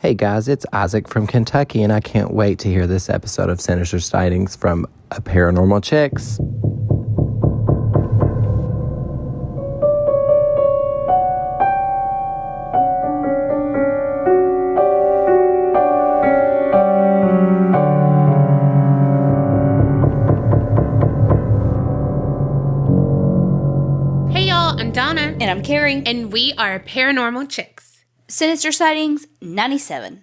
Hey guys, it's Isaac from Kentucky, and I can't wait to hear this episode of Sinister Sightings from a Paranormal Chicks. Hey y'all, I'm Donna. And I'm Carrie. And we are Paranormal Chicks. Sinister Sightings 97.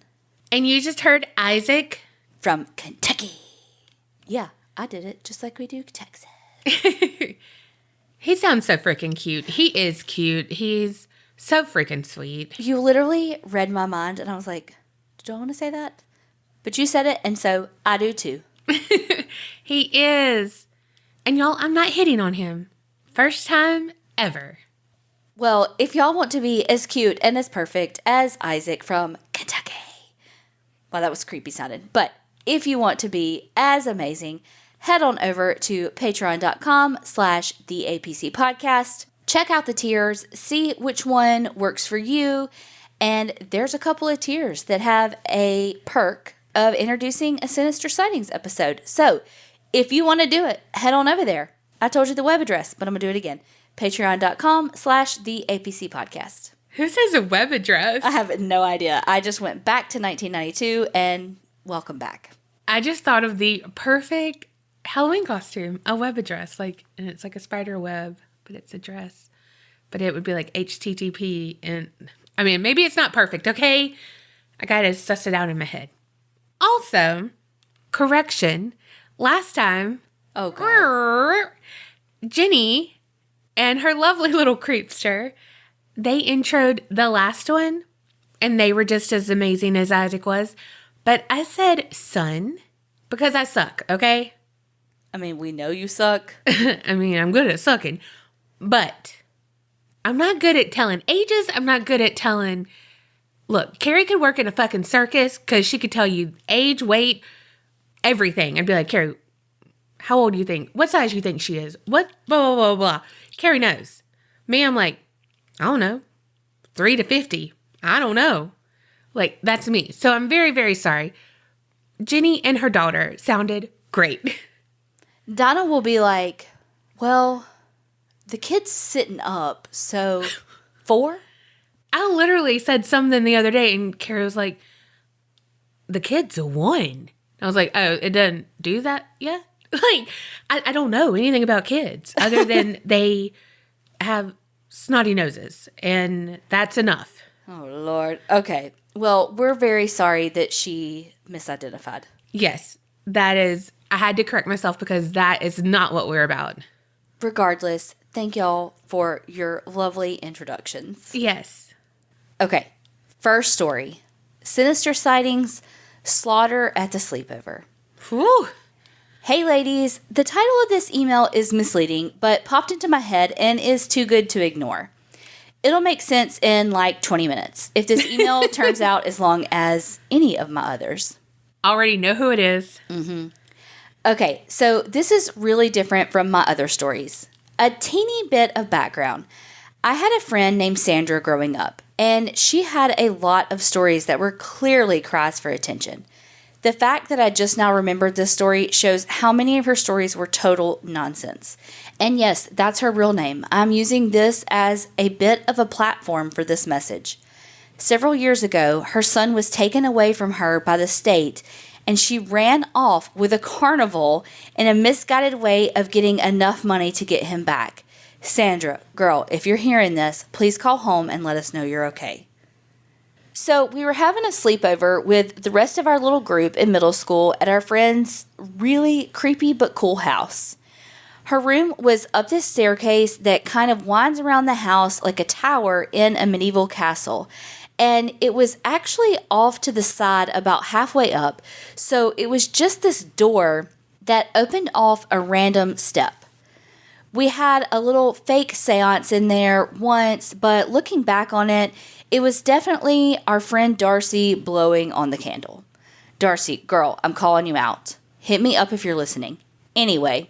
And you just heard Isaac from Kentucky. Yeah, I did it just like we do Texas. He sounds so freaking cute. He is cute. He's so freaking sweet. You literally read my mind, and I was like, do I want to say that? But you said it, and so I do too. He is. And y'all, I'm not hitting on him. First time ever. Well, if y'all want to be as cute and as perfect as Isaac from Kentucky. Well, that was creepy sounding. But if you want to be as amazing, head on over to patreon.com/theapc podcast. Check out the tiers, see which one works for you. And there's a couple of tiers that have a perk of introducing a Sinister Sightings episode. So if you want to do it, head on over there. I told you the web address, but I'm going to do it again. Patreon.com/theapc podcast. Who says a web address? I have no idea. I just went back to 1992 and welcome back. I just thought of the perfect Halloween costume, a web address. And it's like a spider web, but it's a dress. But it would be like HTTP. And I mean, maybe it's not perfect, okay? I got to suss it out in my head. Also, correction. Last time, oh God, Jenny and her lovely little creepster, they introed the last one, and they were just as amazing as Isaac was. But I said son because I suck, okay? I mean, we know you suck. I mean, I'm good at sucking, but I'm not good at telling ages. I'm not good at telling... Look, Carrie could work in a fucking circus because she could tell you age, weight, everything. I'd be like, Carrie, how old do you think? What size do you think she is? What? Blah, blah, blah, blah. Carrie knows. Me, I'm like, I don't know. 3 to 50. I don't know. Like, that's me. So I'm very, very sorry. Jenny and her daughter sounded great. Donna will be like, well, the kid's sitting up, so 4? I literally said something the other day, and Carrie was like, the kid's a 1. I was like, oh, it doesn't do that yet? Like, I don't know anything about kids other than they have snotty noses, and that's enough. Oh, Lord. Okay. Well, we're very sorry that she misidentified. Yes, that is, I had to correct myself because that is not what we're about. Regardless, thank y'all for your lovely introductions. Yes. Okay. First story. Sinister Sightings, Slaughter at the Sleepover. Whew. Hey ladies, the title of this email is misleading, but popped into my head and is too good to ignore. It'll make sense in like 20 minutes if this email turns out as long as any of my others. Already know who it is. Mm-hmm. Okay, so this is really different from my other stories. A teeny bit of background. I had a friend named Sandra growing up, and she had a lot of stories that were clearly cries for attention. The fact that I just now remembered this story shows how many of her stories were total nonsense. And yes, that's her real name. I'm using this as a bit of a platform for this message. Several years ago, her son was taken away from her by the state, and she ran off with a carnival in a misguided way of getting enough money to get him back. Sandra, girl, if you're hearing this, please call home and let us know you're okay. So we were having a sleepover with the rest of our little group in middle school at our friend's really creepy but cool house. Her room was up this staircase that kind of winds around the house like a tower in a medieval castle. And it was actually off to the side about halfway up. So it was just this door that opened off a random step. We had a little fake seance in there once, but looking back on it, it was definitely our friend Darcy blowing on the candle. Darcy, girl, I'm calling you out. Hit me up if you're listening. Anyway,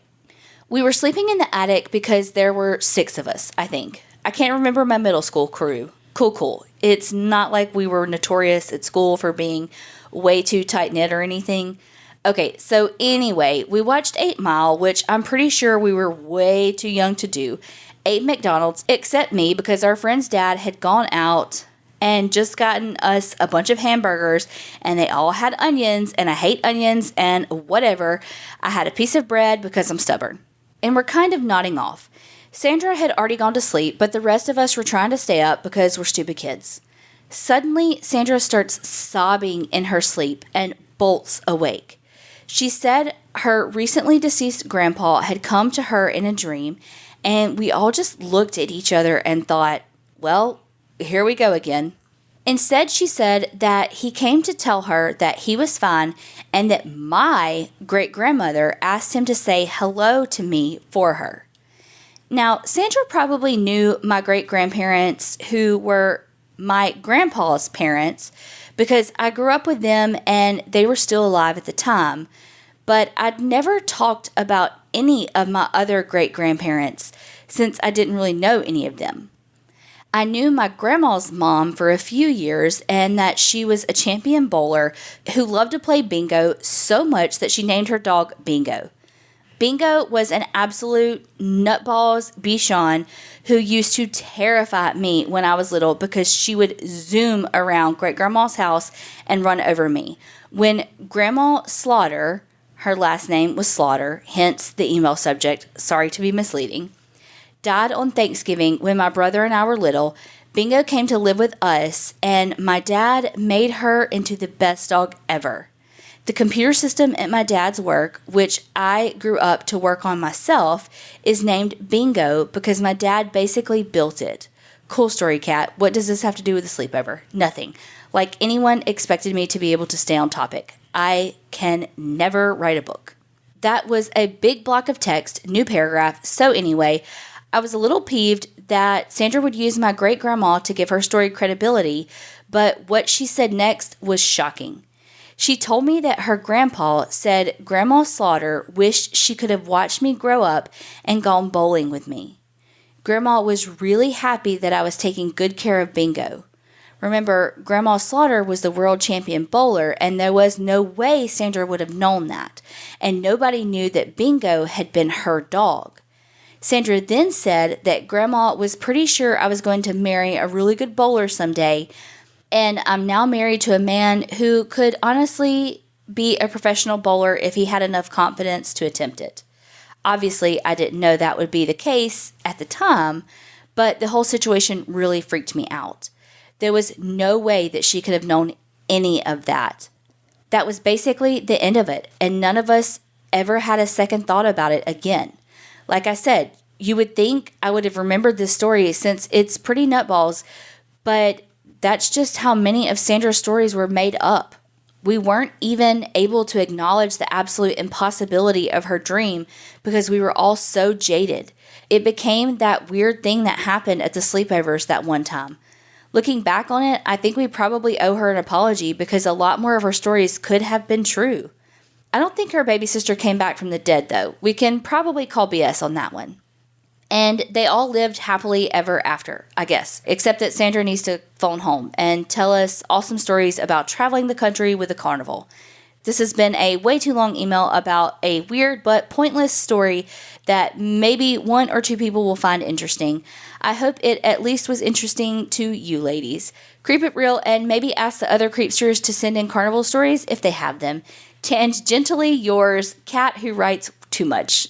we were sleeping in the attic because there were 6 of us, I think. I can't remember my middle school crew. Cool. It's not like we were notorious at school for being way too tight-knit or anything. Okay, so anyway, we watched 8 Mile, which I'm pretty sure we were way too young to do. 8 McDonald's, except me, because our friend's dad had gone out and just gotten us a bunch of hamburgers, and they all had onions, and I hate onions, and whatever. I had a piece of bread because I'm stubborn. And we're kind of nodding off. Sandra had already gone to sleep, but the rest of us were trying to stay up because we're stupid kids. Suddenly, Sandra starts sobbing in her sleep and bolts awake. She said her recently deceased grandpa had come to her in a dream, and we all just looked at each other and thought, well, here we go again. Instead, she said that he came to tell her that he was fine and that my great-grandmother asked him to say hello to me for her. Now, Sandra probably knew my great-grandparents, who were my grandpa's parents, because I grew up with them and they were still alive at the time. But I'd never talked about any of my other great-grandparents since I didn't really know any of them. I knew my grandma's mom for a few years and that she was a champion bowler who loved to play bingo so much that she named her dog Bingo. Bingo was an absolute nutballs Bichon who used to terrify me when I was little because she would zoom around great-grandma's house and run over me. When Grandma Slaughter, her last name was Slaughter, hence the email subject, sorry to be misleading, died on Thanksgiving when my brother and I were little, Bingo came to live with us, and my dad made her into the best dog ever. The computer system at my dad's work, which I grew up to work on myself, is named Bingo because my dad basically built it. Cool story, Kat. What does this have to do with the sleepover? Nothing. Like anyone expected me to be able to stay on topic. I can never write a book. That was a big block of text, new paragraph. So anyway, I was a little peeved that Sandra would use my great-grandma to give her story credibility, but what she said next was shocking. She told me that her grandpa said Grandma Slaughter wished she could have watched me grow up and gone bowling with me. Grandma was really happy that I was taking good care of Bingo. Remember, Grandma Slaughter was the world champion bowler, and there was no way Sandra would have known that, and nobody knew that Bingo had been her dog. Sandra then said that Grandma was pretty sure I was going to marry a really good bowler someday, and I'm now married to a man who could honestly be a professional bowler if he had enough confidence to attempt it. Obviously, I didn't know that would be the case at the time, but the whole situation really freaked me out. There was no way that she could have known any of that. That was basically the end of it, and none of us ever had a second thought about it again. Like I said, you would think I would have remembered this story since it's pretty nutballs, but that's just how many of Sandra's stories were made up. We weren't even able to acknowledge the absolute impossibility of her dream because we were all so jaded. It became that weird thing that happened at the sleepovers that one time. Looking back on it, I think we probably owe her an apology because a lot more of her stories could have been true. I don't think her baby sister came back from the dead, though. We can probably call BS on that one. And they all lived happily ever after, I guess, except that Sandra needs to phone home and tell us awesome stories about traveling the country with a carnival. This has been a way too long email about a weird but pointless story that maybe 1 or 2 people will find interesting. I hope it at least was interesting to you ladies. Creep it real and maybe ask the other creepsters to send in carnival stories if they have them. Tangentially yours, Kat, who writes too much.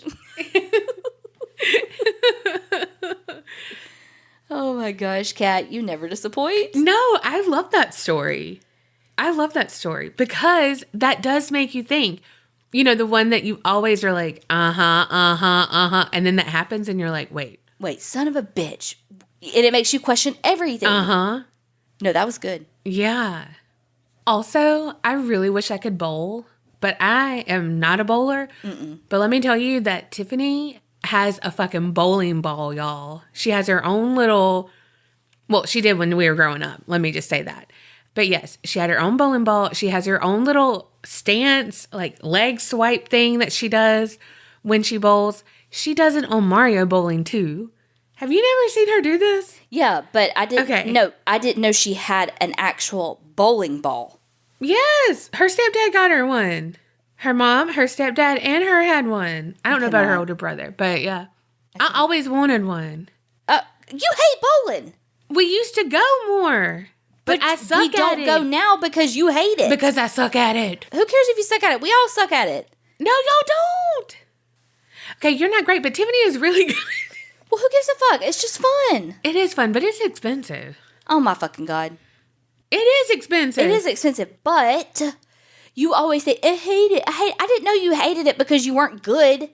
Oh my gosh, Kat, you never disappoint. No, I love that story. I love that story because that does make you think. You know, the one that you always are like, and then that happens and you're like, wait, son of a bitch. And it makes you question everything. No, that was good. Yeah. Also, I really wish I could bowl, but I am not a bowler. But let me tell you that Tiffany has a fucking bowling ball, y'all. She has her own little, well, she did when we were growing up. Let me just say that. But yes, she had her own bowling ball. She has her own little stance, like leg swipe thing that she does when she bowls. She does it on Mario Bowling too. Have you never seen her do this? Yeah, but I didn't Okay. know. I didn't know she had an actual bowling ball. Yes. Her stepdad got her one. Her mom, her stepdad, and her had one. I don't know about her cannot. older brother, but yeah. I always wanted one. You hate bowling, We used to go more. But I suck we at don't it. go now because you hate it. Because I suck at it. Who cares if you suck at it? We all suck at it. No, y'all don't. Okay, you're not great, but Tiffany is really good. Well, who gives a fuck? It's just fun. It is fun, but it's expensive. Oh my fucking god. It is expensive. It is expensive, but you always say, I hate it. I didn't know you hated it because you weren't good.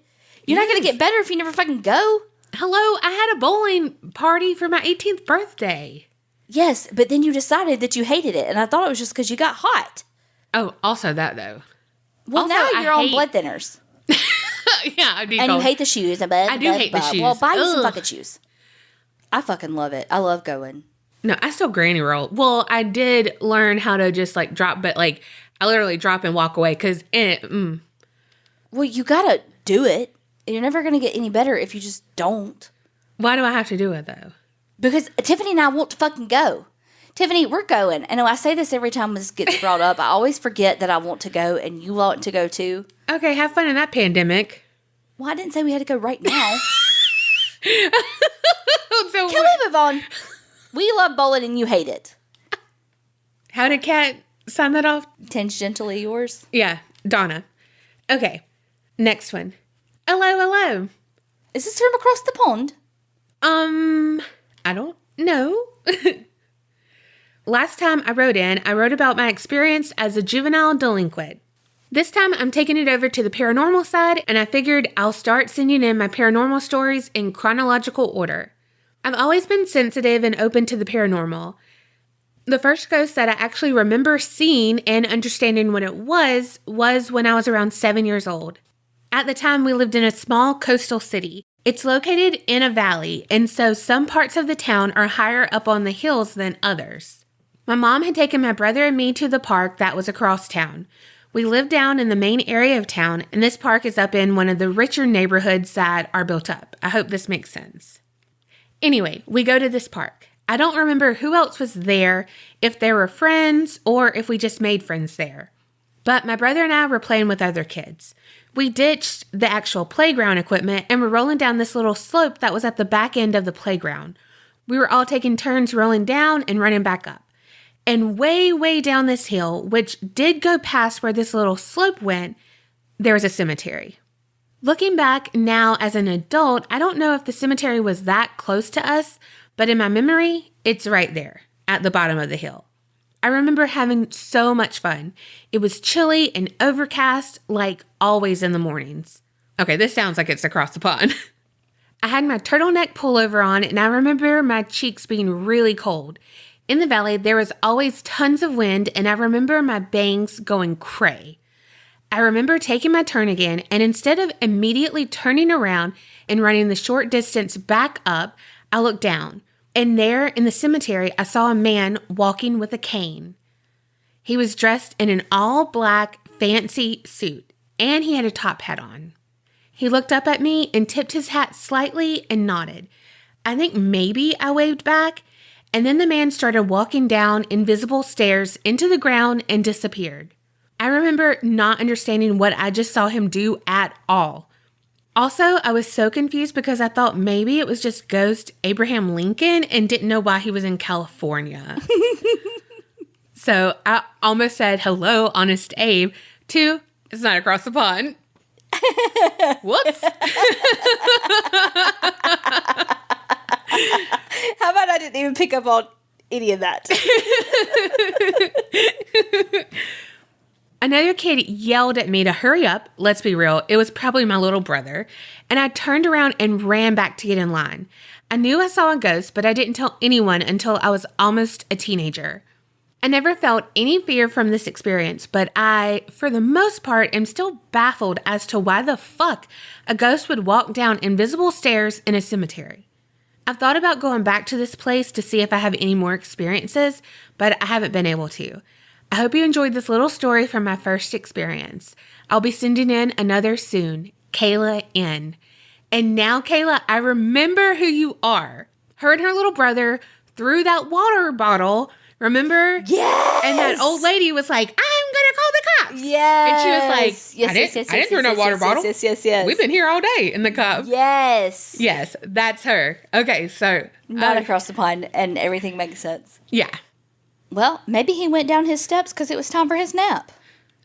You're not going to Yes. get better if you never fucking go. Hello, I had a bowling party for my 18th birthday. Yes, but then you decided that you hated it, and I thought it was just because you got hot. Oh, also that though. Well, Also, now I you're on hate- blood thinners, Yeah, I do. and you hate the shoes. I do hate the shoes. Well, buy you some Ugh. fucking shoes. I fucking love it. I love going. No, I still granny roll. Well, I did learn how to just like drop, but like I literally drop and walk away because Well, you gotta do it. You're never gonna get any better if you just don't. why do I have to do it though? Because Tiffany and I want to fucking go. Tiffany, we're going. And I say this every time this gets brought up. I always forget that I want to go and you want to go too. Okay, have fun in that pandemic. Well, I didn't say we had to go right now. So Can we move on? We love bowling and you hate it. how did Kat sign that off? Tangentially yours. Yeah, Donna. Okay, next one. Hello. Is this from across the pond? I don't know. Last time I wrote in, I wrote about my experience as a juvenile delinquent. This time I'm taking it over to the paranormal side, and I figured I'll start sending in my paranormal stories in chronological order. I've always been sensitive and open to the paranormal. The first ghost that I actually remember seeing and understanding what it was when I was around 7 years old. At the time, we lived in a small coastal city. It's located in a valley, and so some parts of the town are higher up on the hills than others. My mom had taken my brother and me to the park that was across town. We lived down in the main area of town, and this park is up in one of the richer neighborhoods that are built up. I hope this makes sense. Anyway, we go to this park. I don't remember who else was there, if there were friends, or if we just made friends there. But my brother and I were playing with other kids. We ditched the actual playground equipment and were rolling down this little slope that was at the back end of the playground. We were all taking turns rolling down and running back up. And way down this hill, which did go past where this little slope went, there was a cemetery. Looking back now as an adult, I don't know if the cemetery was that close to us, but in my memory, it's right there at the bottom of the hill. I remember having so much fun. It was chilly and overcast, like always in the mornings. Okay, this sounds like it's across the pond. I had my turtleneck pullover on, and I remember my cheeks being really cold. In the valley, there was always tons of wind, and I remember my bangs going cray. I remember taking my turn again, and instead of immediately turning around and running the short distance back up, I looked down. And there in the cemetery, I saw a man walking with a cane. He was dressed in an all-black fancy suit, and he had a top hat on. He looked up at me and tipped his hat slightly and nodded. I think maybe I waved back, and then the man started walking down invisible stairs into the ground and disappeared. I remember not understanding what I just saw him do at all. Also, I was so confused because I thought maybe it was just ghost Abraham Lincoln and didn't know why he was in California. So I almost said, hello, Honest Abe, to, it's not across the pond. Whoops. How about I didn't even pick up on any of that? Another kid yelled at me to hurry up. Let's be real, it was probably my little brother. And I turned around and ran back to get in line. I knew I saw a ghost, but I didn't tell anyone until I was almost a teenager. I never felt any fear from this experience, but I, for the most part, am still baffled as to why the fuck a ghost would walk down invisible stairs in a cemetery. I've thought about going back to this place to see if I have any more experiences, but I haven't been able to. I hope you enjoyed this little story from my first experience. I'll be sending in another soon. Kayla N. And now, Kayla, I remember who you are. Her and her little brother threw that water bottle. Remember? Yes. And that old lady was like, I'm going to call the cops. Yes. And she was like, I didn't throw no water bottle. Yes. We've been here all day in the cup. Yes. Yes, that's her. Okay, so. Not across the pond, and everything makes sense. Yeah. Well, maybe he went down his steps because it was time for his nap.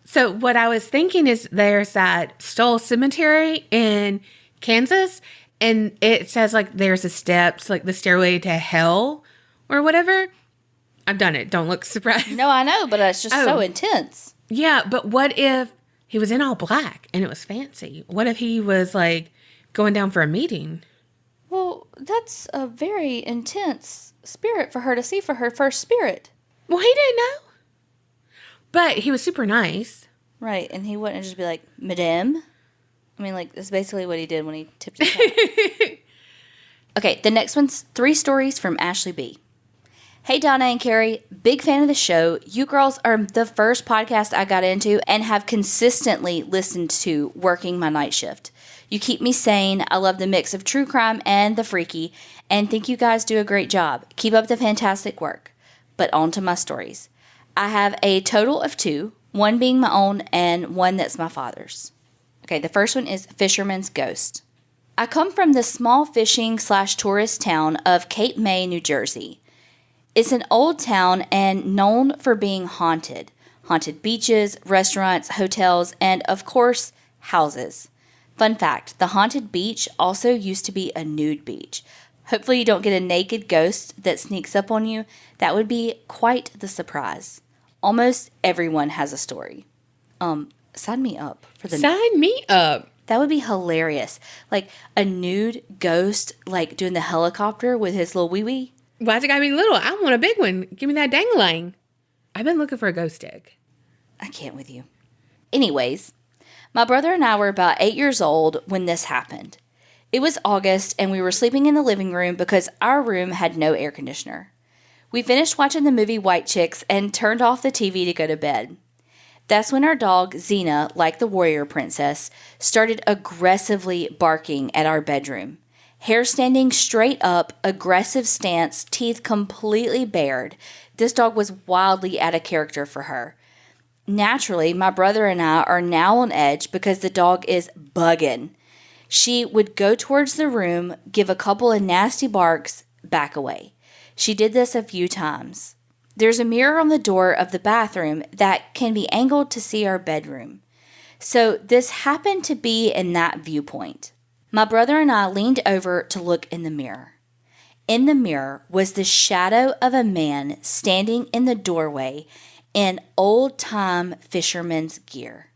So what I was thinking is there's that Stoll Cemetery in Kansas, and it says like there's a steps, like the stairway to hell or whatever. I've done it. Don't look surprised. No, I know, but it's just so intense. Yeah, but what if he was in all black and it was fancy? What if he was like going down for a meeting? Well, that's a very intense spirit for her to see for her first spirit. Well, he didn't know. But he was super nice. Right, and he wouldn't just be like, Madame? I mean, like, that's basically what he did when he tipped his hat. Okay, the next one's 3 stories from Ashley B. Hey, Donna and Carrie, big fan of the show. You girls are the first podcast I got into and have consistently listened to working my night shift. You keep me sane. I love the mix of true crime and the freaky, and think you guys do a great job. Keep up the fantastic work. But on to my stories. I have a total of 2, one being my own and one that's my father's. Okay, the first one is Fisherman's Ghost. I come from the small fishing/tourist town of Cape May, New Jersey. It's an old town and known for being haunted. Haunted beaches, restaurants, hotels, and of course, houses. Fun fact, the haunted beach also used to be a nude beach. Hopefully you don't get a naked ghost that sneaks up on you. That would be quite the surprise. Almost everyone has a story. Sign me up for the Sign me up. That would be hilarious. Like a nude ghost like doing the helicopter with his little wee-wee. Why's it gotta be little? I want a big one. Give me that dangling. I've been looking for a ghost egg. I can't with you. Anyways, my brother and I were about 8 years old when this happened. It was August and we were sleeping in the living room because our room had no air conditioner. We finished watching the movie White Chicks and turned off the TV to go to bed. That's when our dog, Xena, like the warrior princess, started aggressively barking at our bedroom. Hair standing straight up, aggressive stance, teeth completely bared. This dog was wildly out of character for her. Naturally, my brother and I are now on edge because the dog is bugging. She would go towards the room, give a couple of nasty barks, back away. She did this a few times. There's a mirror on the door of the bathroom that can be angled to see our bedroom. So this happened to be in that viewpoint. My brother and I leaned over to look in the mirror. In the mirror was the shadow of a man standing in the doorway in old-time fisherman's gear.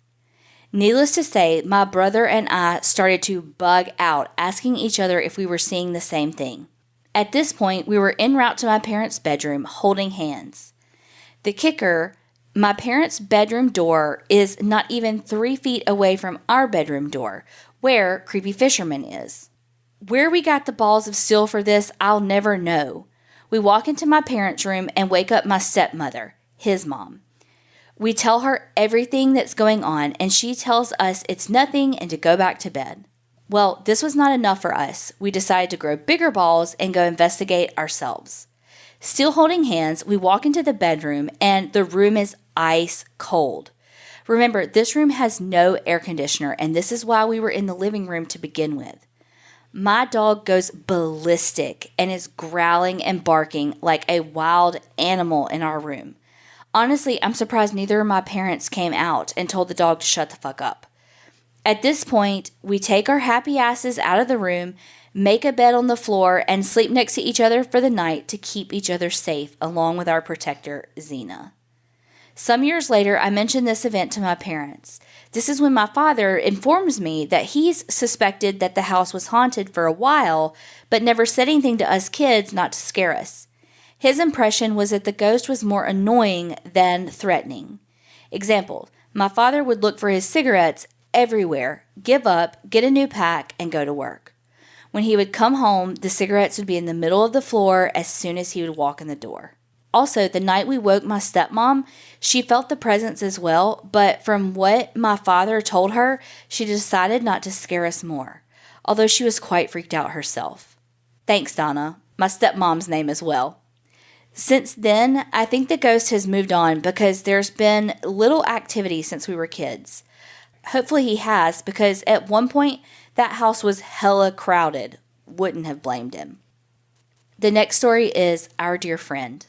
Needless to say, my brother and I started to bug out, asking each other if we were seeing the same thing. At this point, we were en route to my parents' bedroom, holding hands. The kicker, my parents' bedroom door is not even 3 feet away from our bedroom door, where Creepy Fisherman is. Where we got the balls of steel for this, I'll never know. We walk into my parents' room and wake up my stepmother, his mom. We tell her everything that's going on, and she tells us it's nothing and to go back to bed. Well, this was not enough for us. We decided to grow bigger balls and go investigate ourselves. Still holding hands, we walk into the bedroom, and the room is ice cold. Remember, this room has no air conditioner, and this is why we were in the living room to begin with. My dog goes ballistic and is growling and barking like a wild animal in our room. Honestly, I'm surprised neither of my parents came out and told the dog to shut the fuck up. At this point, we take our happy asses out of the room, make a bed on the floor, and sleep next to each other for the night to keep each other safe, along with our protector, Xena. Some years later, I mentioned this event to my parents. This is when my father informs me that he's suspected that the house was haunted for a while, but never said anything to us kids not to scare us. His impression was that the ghost was more annoying than threatening. Example, my father would look for his cigarettes everywhere, give up, get a new pack, and go to work. When he would come home, the cigarettes would be in the middle of the floor as soon as he would walk in the door. Also, the night we woke my stepmom, she felt the presence as well, but from what my father told her, she decided not to scare us more. although she was quite freaked out herself. Thanks, Donna. My stepmom's name as well. Since then, I think the ghost has moved on because there's been little activity since we were kids. Hopefully he has, because at one point that house was hella crowded. Wouldn't have blamed him. The next story is our dear friend.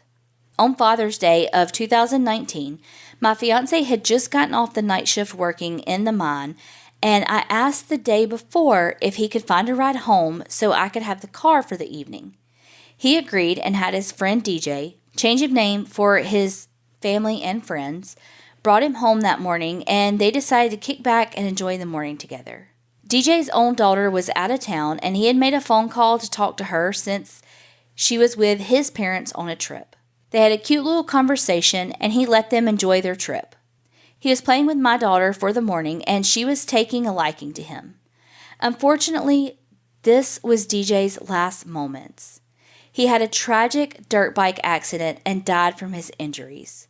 On Father's Day of 2019, my fiance had just gotten off the night shift working in the mine, and I asked the day before if he could find a ride home so I could have the car for the evening. He agreed and had his friend DJ, change of name for his family and friends, brought him home that morning, and they decided to kick back and enjoy the morning together. DJ's own daughter was out of town, and he had made a phone call to talk to her since she was with his parents on a trip. They had a cute little conversation, and he let them enjoy their trip. He was playing with my daughter for the morning, and she was taking a liking to him. Unfortunately, this was DJ's last moments. He had a tragic dirt bike accident and died from his injuries.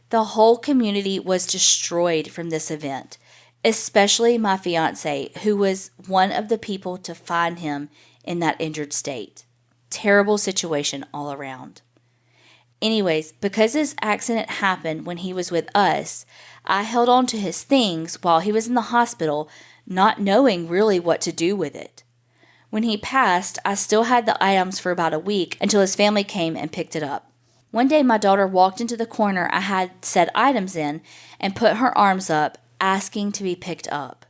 The whole community was destroyed from this event, especially my fiance, who was one of the people to find him in that injured state. Terrible situation all around. Anyways, because this accident happened when he was with us, I held on to his things while he was in the hospital, not knowing really what to do with it. When he passed, I still had the items for about a week until his family came and picked it up. One day my daughter walked into the corner I had said items in and put her arms up, asking to be picked up.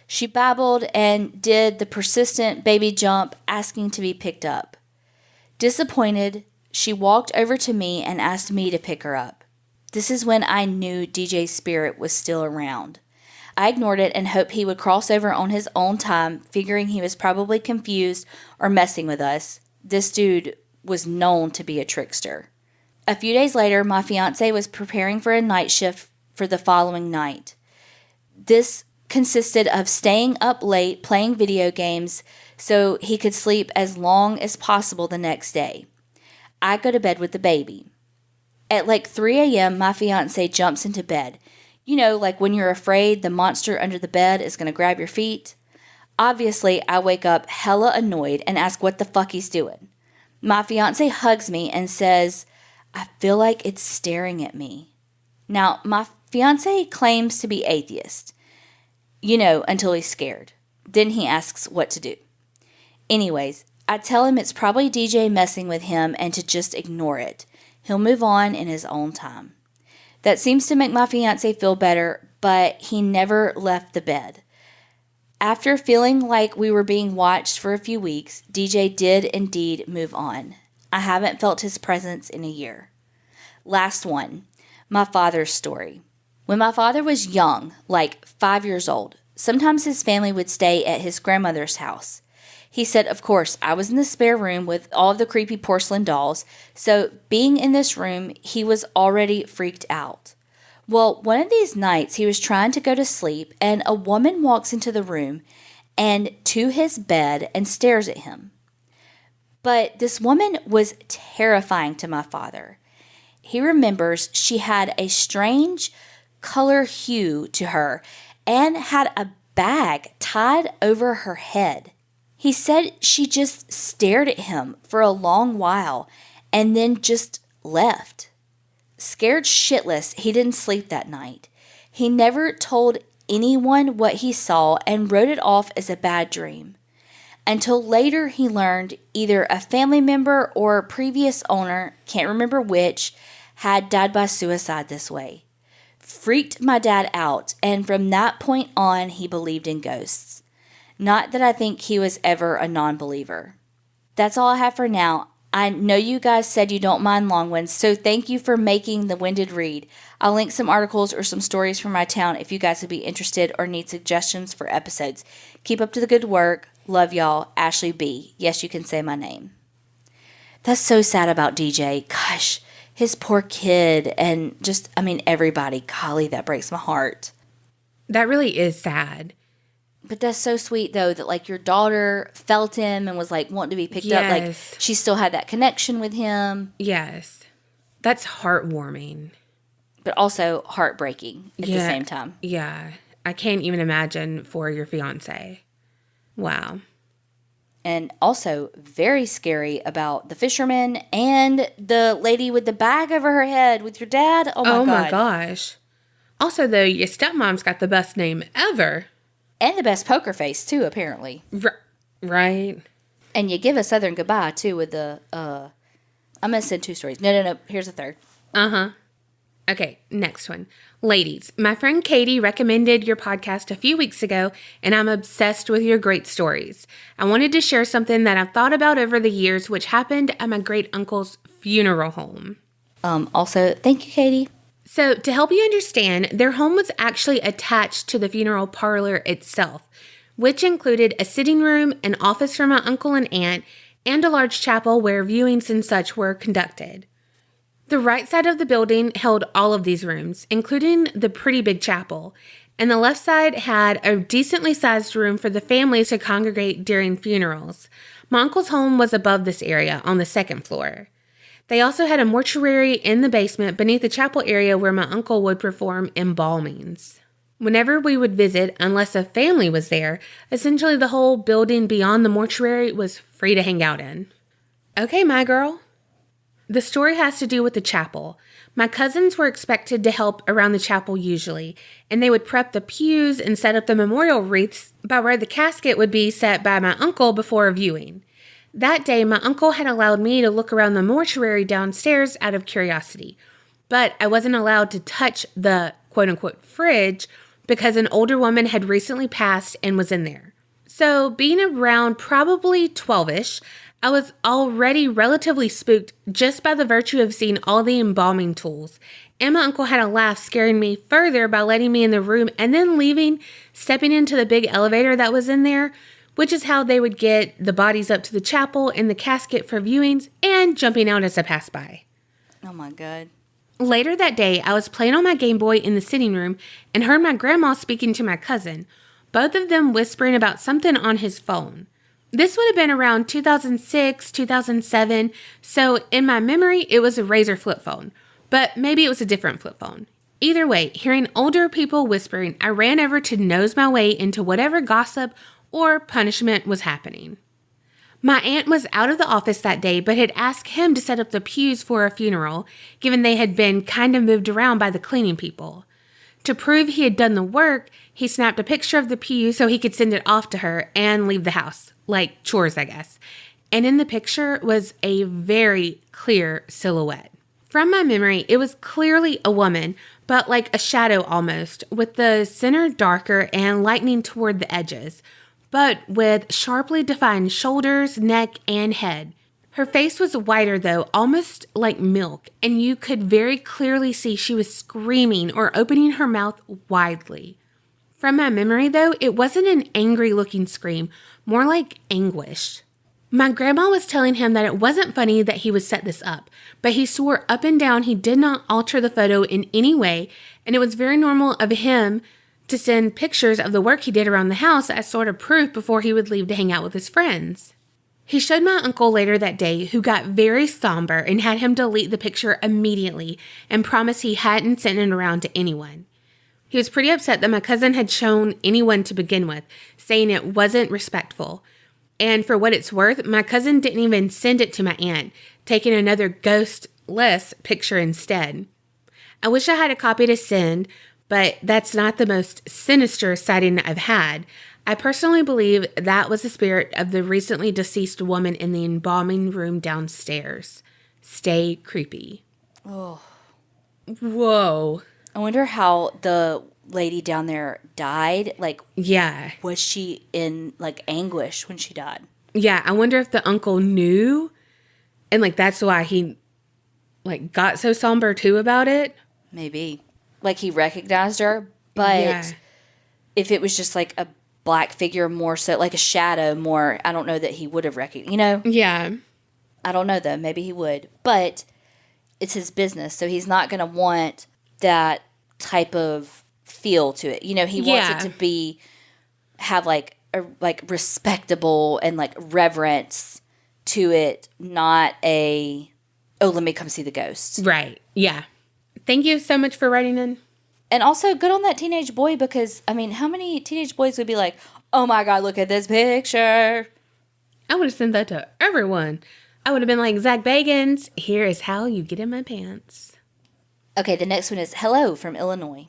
She babbled and did the persistent baby jump, asking to be picked up. Disappointed, she walked over to me and asked me to pick her up. This is when I knew DJ's spirit was still around. I ignored it and hoped he would cross over on his own time, figuring he was probably confused or messing with us. This dude was known to be a trickster. A few days later, my fiance was preparing for a night shift for the following night. This consisted of staying up late playing video games so he could sleep as long as possible the next day. I go to bed with the baby. At like 3 a.m., my fiance jumps into bed. You know, like when you're afraid the monster under the bed is going to grab your feet. Obviously, I wake up hella annoyed and ask what the fuck he's doing. My fiance hugs me and says, "I feel like it's staring at me." Now, my fiance claims to be atheist. You know, until he's scared. Then he asks what to do. Anyways, I tell him it's probably DJ messing with him and to just ignore it. He'll move on in his own time. That seems to make my fiance feel better, but he never left the bed. After feeling like we were being watched for a few weeks, DJ did indeed move on. I haven't felt his presence in a year. Last one, my father's story. When my father was young, like 5 years old, sometimes his family would stay at his grandmother's house. He said, of course, I was in the spare room with all of the creepy porcelain dolls, so being in this room, he was already freaked out. Well, one of these nights, he was trying to go to sleep, and a woman walks into the room and to his bed and stares at him. But this woman was terrifying to my father. He remembers she had a strange color hue to her and had a bag tied over her head. He said she just stared at him for a long while and then just left. Scared shitless, he didn't sleep that night. He never told anyone what he saw and wrote it off as a bad dream. Until later he learned either a family member or a previous owner, can't remember which, had died by suicide this way. Freaked my dad out, and from that point on he believed in ghosts. Not that I think he was ever a non-believer. That's all I have for now. I know you guys said you don't mind long ones, so thank you for making the winded read. I'll link some articles or some stories from my town if you guys would be interested or need suggestions for episodes. Keep up to the good work. Love y'all. Ashley B. Yes, you can say my name. That's so sad about DJ. Gosh, his poor kid and just, everybody. Golly, that breaks my heart. That really is sad. But that's so sweet, though, that, like, your daughter felt him and was, like, wanting to be picked up. Like, she still had that connection with him. Yes. That's heartwarming. But also heartbreaking at the same time. Yeah. I can't even imagine for your fiance. Wow. And also very scary about the fisherman and the lady with the bag over her head with your dad. Oh my God. my gosh. Also, though, your stepmom's got the best name ever. And the best poker face, too, apparently. Right. And you give a Southern goodbye, too, with the, I'm going to send 2 stories. No. Here's a third. Uh-huh. Okay, next one. Ladies, my friend Katie recommended your podcast a few weeks ago, and I'm obsessed with your great stories. I wanted to share something that I've thought about over the years, which happened at my great uncle's funeral home. Also, thank you, Katie. So, to help you understand, their home was actually attached to the funeral parlor itself, which included a sitting room, an office for my uncle and aunt, and a large chapel where viewings and such were conducted. The right side of the building held all of these rooms, including the pretty big chapel, and the left side had a decently sized room for the families to congregate during funerals. My uncle's home was above this area on the 2nd floor. They also had a mortuary in the basement beneath the chapel area where my uncle would perform embalmings. Whenever we would visit, unless a family was there, essentially the whole building beyond the mortuary was free to hang out in. Okay, my girl. The story has to do with the chapel. My cousins were expected to help around the chapel usually, and they would prep the pews and set up the memorial wreaths by where the casket would be set by my uncle before a viewing. That day, my uncle had allowed me to look around the mortuary downstairs out of curiosity, but I wasn't allowed to touch the quote-unquote fridge because an older woman had recently passed and was in there. So, being around probably 12-ish, I was already relatively spooked just by the virtue of seeing all the embalming tools, and my uncle had a laugh scaring me further by letting me in the room and then leaving, stepping into the big elevator that was in there, which is how they would get the bodies up to the chapel and the casket for viewings, and jumping out as I passed by. Oh my God. Later that day, I was playing on my Game Boy in the sitting room and heard my grandma speaking to my cousin, both of them whispering about something on his phone. This would have been around 2006, 2007, so in my memory, it was a Razr flip phone, but maybe it was a different flip phone. Either way, hearing older people whispering, I ran over to nose my way into whatever gossip or punishment was happening. My aunt was out of the office that day, but had asked him to set up the pews for a funeral, given they had been kind of moved around by the cleaning people. To prove he had done the work, he snapped a picture of the pew so he could send it off to her and leave the house, like chores, I guess. And in the picture was a very clear silhouette. From my memory, it was clearly a woman, but like a shadow almost, with the center darker and lightening toward the edges, but with sharply defined shoulders, neck, and head. Her face was whiter though, almost like milk, and you could very clearly see she was screaming or opening her mouth widely. From my memory though, it wasn't an angry looking scream, more like anguish. My grandma was telling him that it wasn't funny that he would set this up, but he swore up and down he did not alter the photo in any way, and it was very normal of him to send pictures of the work he did around the house as sort of proof before he would leave to hang out with his friends. He showed my uncle later that day, who got very somber and had him delete the picture immediately and promised he hadn't sent it around to anyone. He was pretty upset that my cousin had shown anyone to begin with, saying it wasn't respectful. And for what it's worth, my cousin didn't even send it to my aunt, taking another ghostless picture instead. I wish I had a copy to send, but that's not the most sinister sighting I've had. I personally believe that was the spirit of the recently deceased woman in the embalming room downstairs. Stay creepy. Oh. Whoa. I wonder how the lady down there died. Like, Yeah. was she in, like, anguish when she died? Yeah, I wonder if the uncle knew, and, like, that's why he, like, got so somber, too, about it. Maybe. Like, he recognized her, but Yeah. if it was just, like, a black figure more so, like a shadow more, I don't know that he would have recognized, you know? Yeah. I don't know, though. Maybe he would. But it's his business, so he's not going to want that type of feel to it. You know, he wants it to have, like, a, like, respectable and, like, reverence to it, not a, oh, let me come see the ghost. Right. Yeah. Thank you so much for writing in. And also, good on that teenage boy, because, I mean, how many teenage boys would be like, oh my God, look at this picture? I would have sent that to everyone. I would have been like, Zach Bagans, here is how you get in my pants. Okay, the next one is hello from Illinois.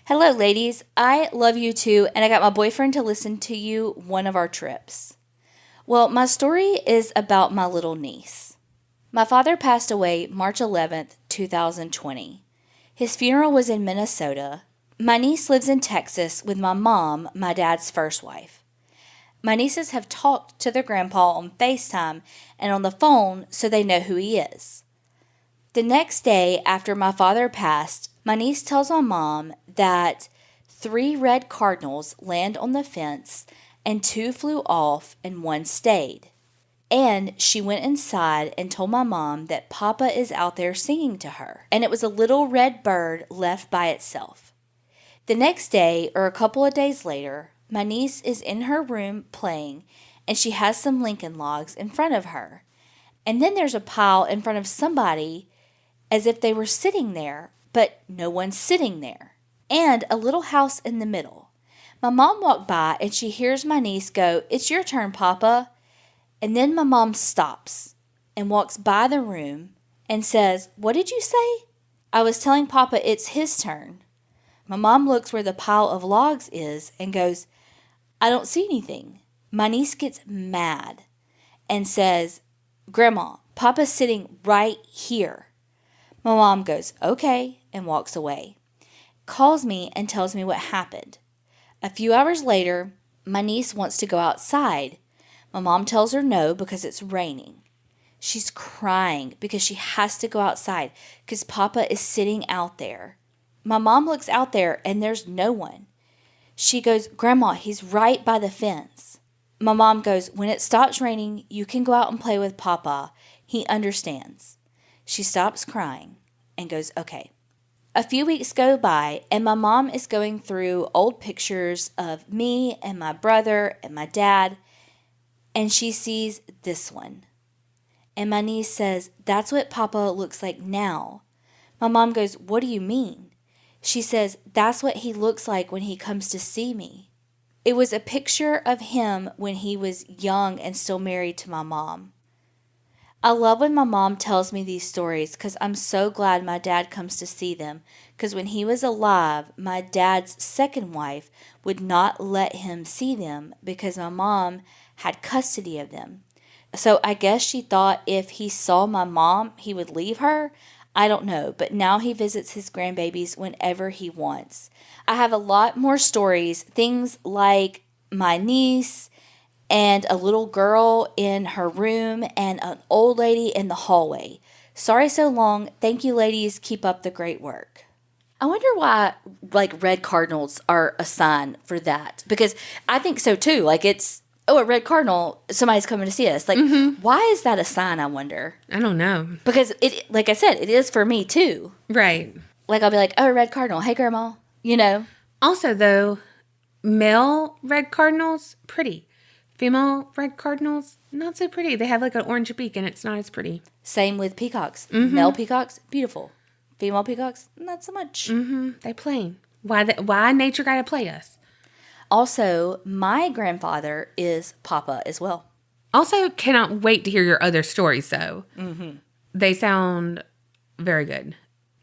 Hello, ladies. I love you too, and I got my boyfriend to listen to you one of our trips. Well, my story is about my little niece. My father passed away March 11th, 2020. His funeral was in Minnesota. My niece lives in Texas with my mom, my dad's first wife. My nieces have talked to their grandpa on FaceTime and on the phone so they know who he is. The next day after my father passed, my niece tells my mom that 3 red cardinals land on the fence and 2 flew off and 1 stayed. And she went inside and told my mom that Papa is out there singing to her, and it was a little red bird left by itself. The next day, or a couple of days later, my niece is in her room playing, and she has some Lincoln logs in front of her. And then there's a pile in front of somebody as if they were sitting there, but no one's sitting there. And a little house in the middle. My mom walked by and she hears my niece go, "It's your turn, Papa." And then my mom stops and walks by the room and says, "What did you say?" "I was telling Papa it's his turn." My mom looks where the pile of logs is and goes, "I don't see anything." My niece gets mad and says, "Grandma, Papa's sitting right here." My mom goes, "Okay," and walks away. Calls me and tells me what happened. A few hours later, my niece wants to go outside. My mom tells her no because it's raining. She's crying because she has to go outside because Papa is sitting out there. My mom looks out there and there's no one. She goes, "Grandma, he's right by the fence." My mom goes, "When it stops raining, you can go out and play with Papa. He understands." She stops crying and goes, "Okay." A few weeks go by and my mom is going through old pictures of me and my brother and my dad, and she sees this one. And my niece says, "That's what Papa looks like now." My mom goes, "What do you mean?" She says, "That's what he looks like when he comes to see me." It was a picture of him when he was young and still married to my mom. I love when my mom tells me these stories because I'm so glad my dad comes to see them, because when he was alive, my dad's second wife would not let him see them because my mom had custody of them. So I guess she thought if he saw my mom, he would leave her. I don't know, but now he visits his grandbabies whenever he wants. I have a lot more stories, things like my niece and a little girl in her room and an old lady in the hallway. Sorry so long. Thank you, ladies. Keep up the great work. I wonder why, red cardinals are a sign for that. Because I think so, too. It's, a red cardinal, somebody's coming to see us. Why is that a sign, I wonder? I don't know. Because, like I said, it is for me, too. Right. I'll be like, "Oh, red cardinal. Hey, Grandma." Also, though, male red cardinals, pretty. Female red cardinals, not so pretty. They have an orange beak and it's not as pretty. Same with peacocks. Male peacocks, beautiful. Female peacocks, not so much. They plain. Why nature gotta play us? Also, my grandfather is Papa as well. Also, cannot wait to hear your other stories, though. They sound very good.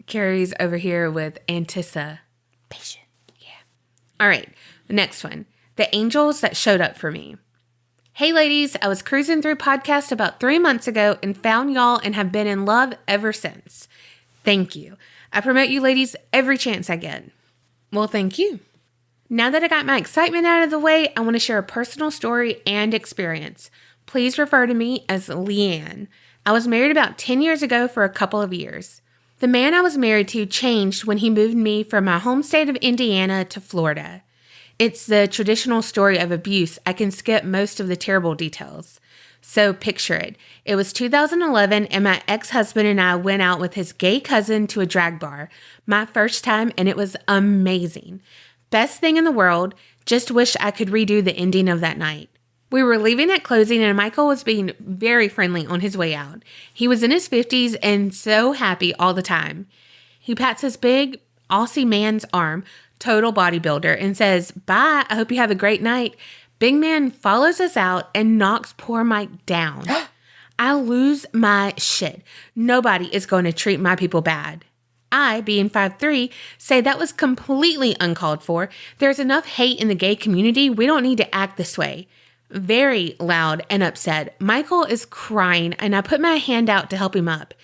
Carrie's over here with anticipation. Yeah. All right, the next one. The angels that showed up for me. Hey, ladies, I was cruising through podcast about 3 months ago and found y'all and have been in love ever since. Thank you. I promote you ladies every chance I get. Well, thank you. Now that I got my excitement out of the way, I want to share a personal story and experience. Please refer to me as Leanne. I was married about 10 years ago for a couple of years. The man I was married to changed when he moved me from my home state of Indiana to Florida. It's the traditional story of abuse. I can skip most of the terrible details. So picture it. It was 2011 and my ex-husband and I went out with his gay cousin to a drag bar. My first time, and it was amazing. Best thing in the world. Just wish I could redo the ending of that night. We were leaving at closing and Michael was being very friendly on his way out. He was in his 50s and so happy all the time. He pats his big Aussie man's arm, total bodybuilder, and says, "Bye, I hope you have a great night." Big man follows us out and knocks poor Mike down. I lose my shit. Nobody is going to treat my people bad. I, being 5'3", say that was completely uncalled for. There's enough hate in the gay community. We don't need to act this way. Very loud and upset. Michael is crying, and I put my hand out to help him up.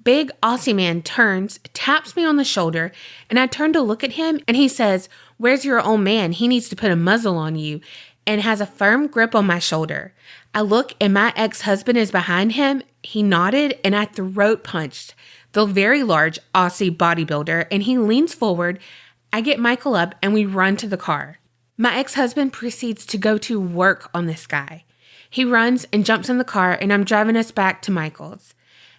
Big Aussie man turns, taps me on the shoulder, and I turn to look at him, and he says, "Where's your old man? He needs to put a muzzle on you," and has a firm grip on my shoulder. I look, and my ex-husband is behind him. He nodded, and I throat punched the very large Aussie bodybuilder, and he leans forward. I get Michael up, and we run to the car. My ex-husband proceeds to go to work on this guy. He runs and jumps in the car, and I'm driving us back to Michael's.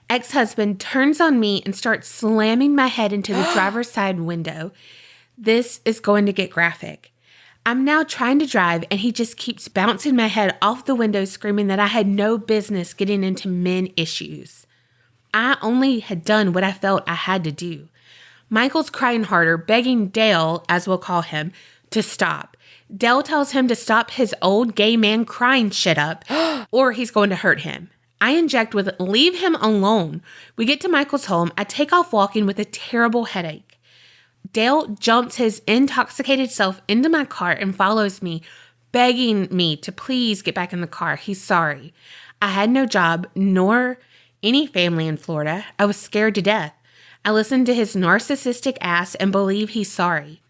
Ex-husband turns on me and starts slamming my head into the driver's side window. This is going to get graphic. I'm now trying to drive, and he just keeps bouncing my head off the window, screaming that I had no business getting into men issues. I only had done what I felt I had to do. Michael's crying harder, begging Dale, as we'll call him, to stop. Dale tells him to stop his old gay man crying shit up, or he's going to hurt him. I inject with, "Leave him alone." We get to Michael's home. I take off walking with a terrible headache. Dale jumps his intoxicated self into my car and follows me, begging me to please get back in the car. He's sorry. I had no job, nor any family in Florida. I was scared to death. I listened to his narcissistic ass and believe he's sorry.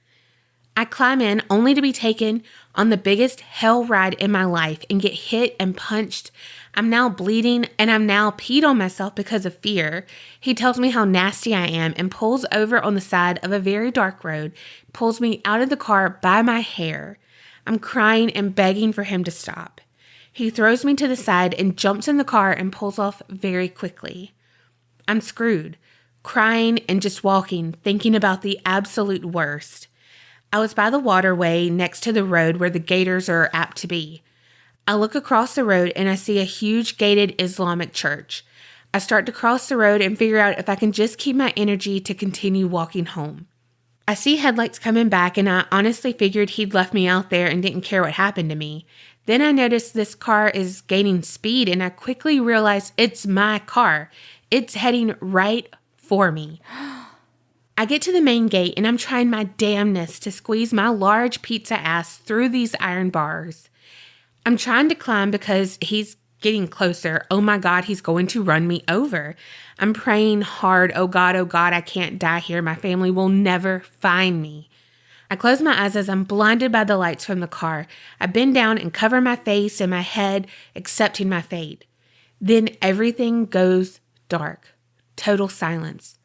I climb in only to be taken on the biggest hell ride in my life and get hit and punched. I'm now bleeding, and I'm now peed on myself because of fear. He tells me how nasty I am and pulls over on the side of a very dark road, pulls me out of the car by my hair. I'm crying and begging for him to stop. He throws me to the side and jumps in the car and pulls off very quickly. I'm screwed, crying and just walking, thinking about the absolute worst. I was by the waterway next to the road where the gators are apt to be. I look across the road and I see a huge gated Islamic church. I start to cross the road and figure out if I can just keep my energy to continue walking home. I see headlights coming back, and I honestly figured he'd left me out there and didn't care what happened to me. Then I notice this car is gaining speed, and I quickly realize it's my car. It's heading right for me. I get to the main gate, and I'm trying my damnness to squeeze my large pizza ass through these iron bars. I'm trying to climb because he's getting closer. Oh my God, he's going to run me over. I'm praying hard. Oh God, I can't die here. My family will never find me. I close my eyes as I'm blinded by the lights from the car. I bend down and cover my face and my head, accepting my fate. Then everything goes dark. Total silence.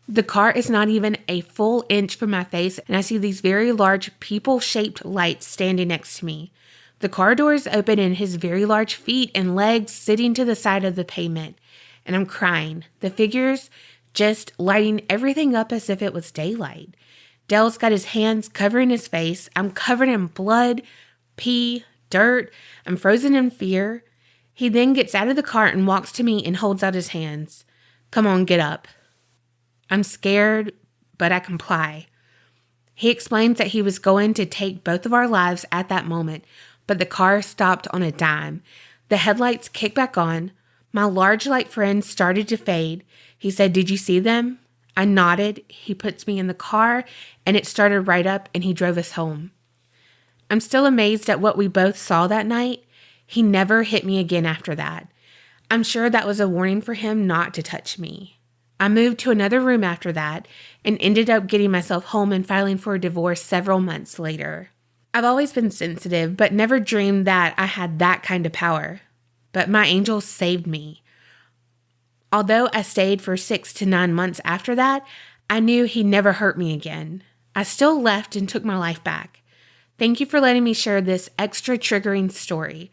The car is not even a full inch from my face, and I see these very large people-shaped lights standing next to me. The car doors open and his very large feet and legs sitting to the side of the pavement. And I'm crying. The figures just lighting everything up as if it was daylight. Dale's got his hands covering his face. I'm covered in blood, pee, dirt. I'm frozen in fear. He then gets out of the car and walks to me and holds out his hands. "Come on, get up." I'm scared, but I comply. He explains that he was going to take both of our lives at that moment, but the car stopped on a dime. The headlights kicked back on. My large light friend started to fade. He said, "Did you see them?" I nodded. He puts me in the car, and it started right up, and he drove us home. I'm still amazed at what we both saw that night. He never hit me again after that. I'm sure that was a warning for him not to touch me. I moved to another room after that and ended up getting myself home and filing for a divorce several months later. I've always been sensitive, but never dreamed that I had that kind of power. But my angel saved me. Although I stayed for 6 to 9 months after that, I knew he'd never hurt me again. I still left and took my life back. Thank you for letting me share this extra triggering story.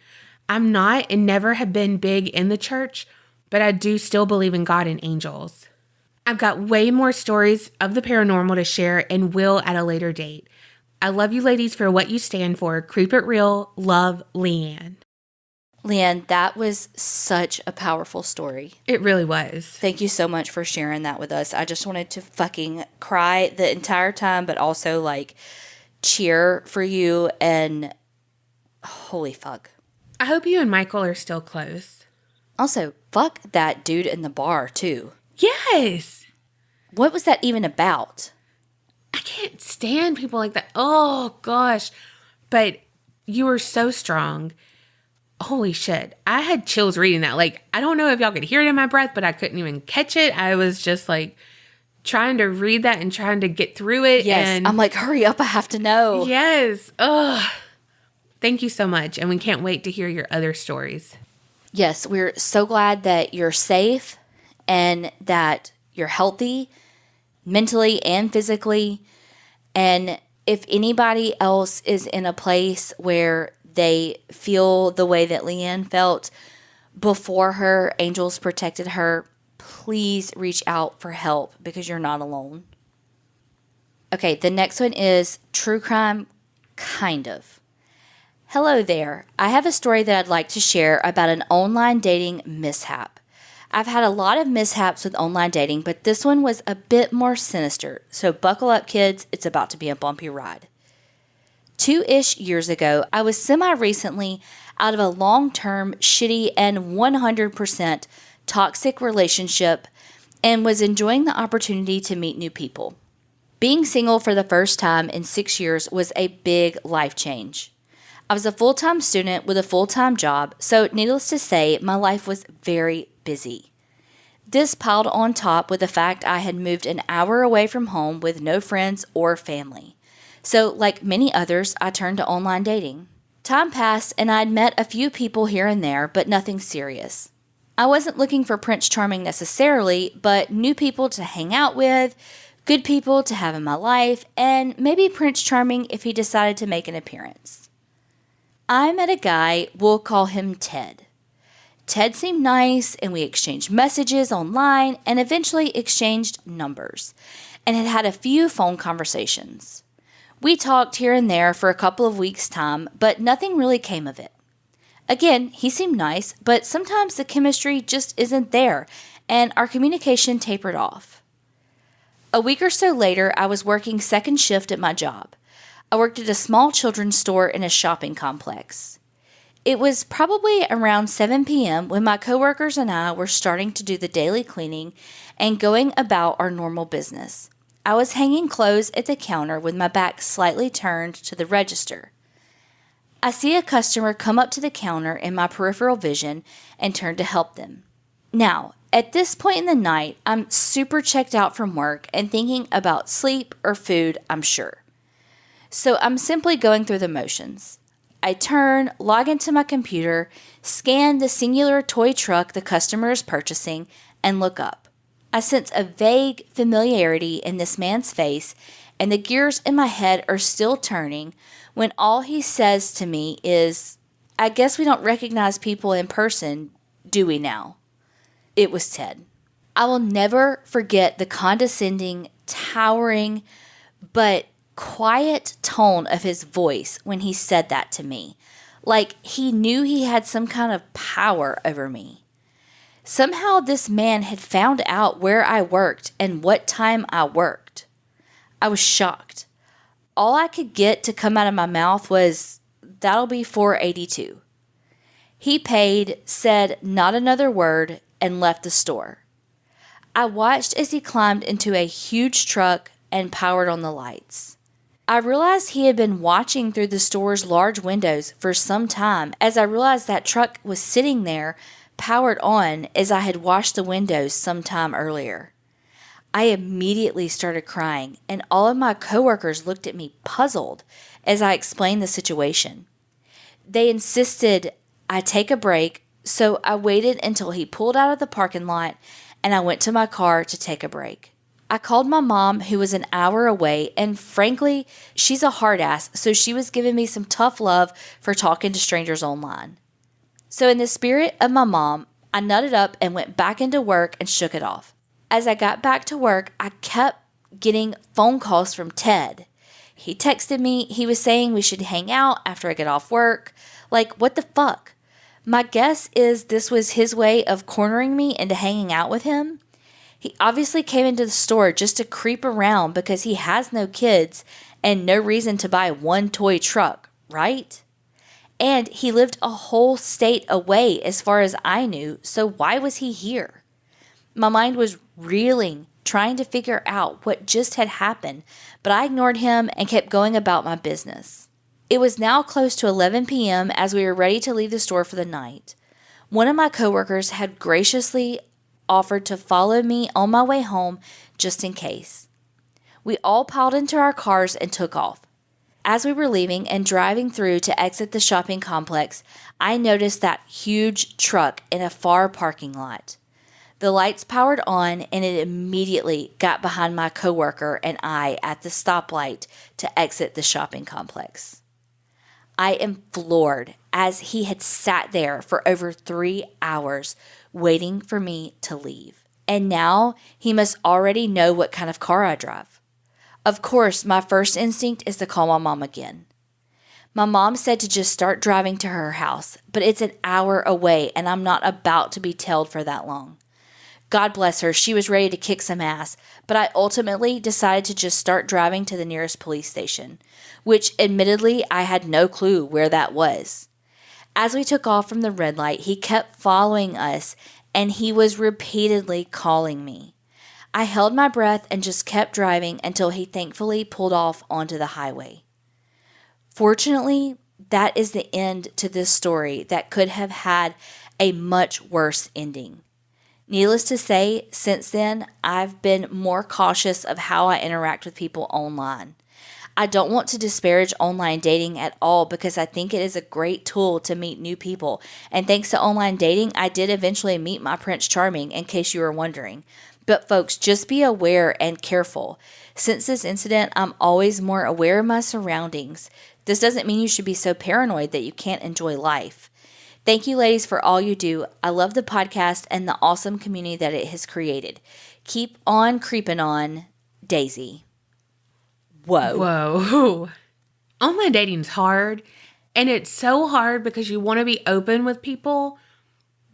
I'm not and never have been big in the church, but I do still believe in God and angels. I've got way more stories of the paranormal to share and will at a later date. I love you ladies for what you stand for. Creep It Real. Love, Leanne. Leanne, that was such a powerful story. It really was. Thank you so much for sharing that with us. I just wanted to fucking cry the entire time, but also like cheer for you and Holy fuck. I hope you and Michael are still close. Also, fuck that dude in the bar, too. Yes. What was that even about? I can't stand people like that. Oh, gosh. But you were so strong. Holy shit. I had chills reading that. Like, I don't know if y'all could hear it in my breath, but I couldn't even catch it. I was just like trying to read that and trying to get through it. Yes, And I'm like, hurry up, I have to know. yes. Ugh. Thank you so much. And we can't wait to hear your other stories. Yes, we're so glad that you're safe and that you're healthy mentally and physically. And if anybody else is in a place where they feel the way that Leanne felt before her angels protected her, please reach out for help because you're not alone. Okay, the next one is true crime, kind of. Hello there. I have a story that I'd like to share about an online dating mishap. I've had a lot of mishaps with online dating, but this one was a bit more sinister. So buckle up, kids. It's about to be a bumpy ride. 2-ish years ago, I was semi-recently out of a long-term, shitty, and 100% toxic relationship and was enjoying the opportunity to meet new people. Being single for the first time in 6 years was a big life change. I was a full-time student with a full-time job, so needless to say, my life was very busy. This piled on top with the fact I had moved an hour away from home with no friends or family. So, like many others, I turned to online dating. Time passed and I'd met a few people here and there, but nothing serious. I wasn't looking for Prince Charming necessarily, but new people to hang out with, good people to have in my life, and maybe Prince Charming if he decided to make an appearance. I met a guy, we'll call him Ted. Ted seemed nice, and we exchanged messages online and eventually exchanged numbers, and had had a few phone conversations. We talked here and there for a couple of weeks' time, but nothing really came of it. Again, he seemed nice, but sometimes the chemistry just isn't there, and our communication tapered off. A week or so later, I was working second shift at my job. I worked at a small children's store in a shopping complex. It was probably around 7 p.m. when my coworkers and I were starting to do the daily cleaning and going about our normal business. I was hanging clothes at the counter with my back slightly turned to the register. I see a customer come up to the counter in my peripheral vision and turn to help them. Now, at this point in the night, I'm super checked out from work and thinking about sleep or food, I'm sure. So I'm simply going through the motions. I turn, log into my computer, scan the singular toy truck the customer is purchasing, and look up. I sense a vague familiarity in this man's face, and the gears in my head are still turning when all he says to me is, "I guess we don't recognize people in person, do we now?" It was Ted. I will never forget the condescending, towering, but quiet tone of his voice when he said that to me, like he knew he had some kind of power over me. Somehow this man had found out where I worked and what time I worked. I was shocked. All I could get to come out of my mouth was, "That'll be $4.82. He paid, said not another word, and left the store. I watched as he climbed into a huge truck and powered on the lights. I realized he had been watching through the store's large windows for some time as I realized that truck was sitting there powered on as I had washed the windows some time earlier. I immediately started crying, and all of my coworkers looked at me puzzled as I explained the situation. They insisted I take a break, so I waited until he pulled out of the parking lot and I went to my car to take a break. I called my mom, who was an hour away, and frankly, she's a hard ass, so she was giving me some tough love for talking to strangers online. So in the spirit of my mom, I nutted up and went back into work and shook it off. As I got back to work, I kept getting phone calls from Ted. He texted me. He was saying we should hang out after I get off work. Like, what the fuck? My guess is this was his way of cornering me into hanging out with him. He obviously came into the store just to creep around because he has no kids and no reason to buy one toy truck, right? And he lived a whole state away as far as I knew, so why was he here? My mind was reeling, trying to figure out what just had happened, but I ignored him and kept going about my business. It was now close to 11 p.m. as we were ready to leave the store for the night. One of my coworkers had graciously offered to follow me on my way home just in case. We all piled into our cars and took off. As we were leaving and driving through to exit the shopping complex, I noticed that huge truck in a far parking lot. The lights powered on and it immediately got behind my coworker and I at the stoplight to exit the shopping complex. I am floored as he had sat there for over 3 hours waiting for me to leave. And now he must already know what kind of car I drive. Of course, my first instinct is to call my mom again. My mom said to just start driving to her house, but it's an hour away and I'm not about to be tailed for that long. God bless her, she was ready to kick some ass, but I ultimately decided to just start driving to the nearest police station, which admittedly I had no clue where that was. As we took off from the red light, he kept following us and he was repeatedly calling me. I held my breath and just kept driving until he thankfully pulled off onto the highway. Fortunately, that is the end to this story that could have had a much worse ending. Needless to say, since then, I've been more cautious of how I interact with people online. I don't want to disparage online dating at all because I think it is a great tool to meet new people. And thanks to online dating, I did eventually meet my Prince Charming, in case you were wondering. But folks, just be aware and careful. Since this incident, I'm always more aware of my surroundings. This doesn't mean you should be so paranoid that you can't enjoy life. Thank you, ladies, for all you do. I love the podcast and the awesome community that it has created. Keep on creeping on, Daisy. Whoa. Online dating's hard. And it's so hard because you want to be open with people,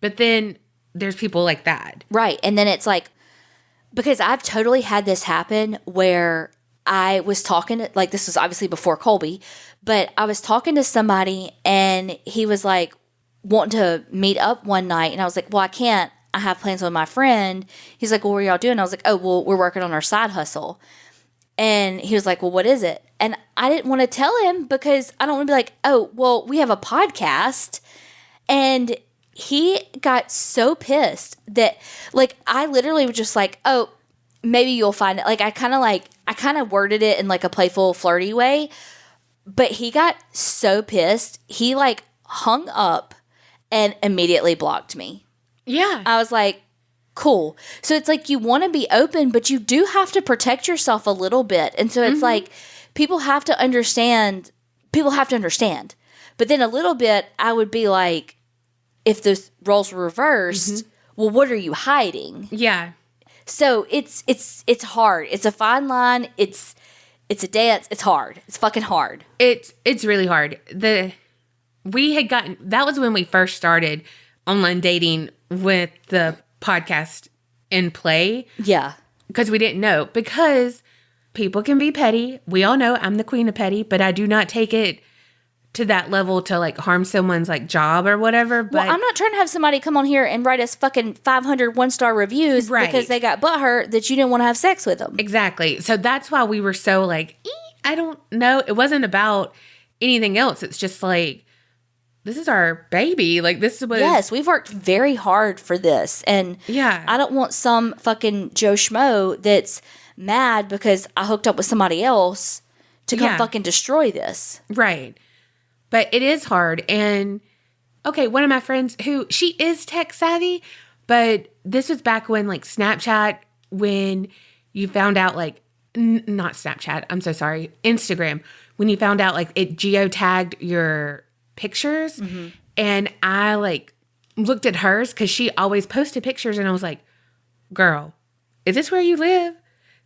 but then there's people like that. Right. And then it's like, because I've totally had this happen where I was talking to, like, this was obviously before Colby, but I was talking to somebody and he was like, wanting to meet up one night. And I was like, well, I can't. I have plans with my friend. He's like, well, what are y'all doing? I was like, oh, well, we're working on our side hustle. And he was like, well, what is it? And I didn't want to tell him because I don't want to be like, oh, well, we have a podcast. And he got so pissed that, like, I literally was just like, oh, maybe you'll find it. Like, I kind of worded it in like a playful, flirty way. But he got so pissed. He like hung up and immediately blocked me. Yeah. I was like, cool. So it's like you want to be open, but you do have to protect yourself a little bit. And so it's like people have to understand. But then a little bit, I would be like, if the roles were reversed, well, what are you hiding? Yeah. So it's hard. It's a fine line. It's a dance. It's hard. It's fucking hard. It's really hard. That was when we first started online dating with the podcast in play. Yeah. Because we didn't know. Because people can be petty. We all know I'm the queen of petty, but I do not take it to that level to like harm someone's like job or whatever. But well, I'm not trying to have somebody come on here and write us fucking 500 one-star reviews because they got butthurt that you didn't want to have sex with them. Exactly. So that's why we were so like, I don't know. It wasn't about anything else. It's just like, this is our baby. Like, this was... Yes, we've worked very hard for this. And yeah. I don't want some fucking Joe Schmo that's mad because I hooked up with somebody else to come fucking destroy this. Right. But it is hard. And, okay, one of my friends she is tech savvy, but this was back when, like, Snapchat, when you found out, like, not Snapchat, I'm so sorry, Instagram, when you found out, like, it geotagged your pictures, and I like looked at hers because she always posted pictures, and I was like, girl, is this where you live?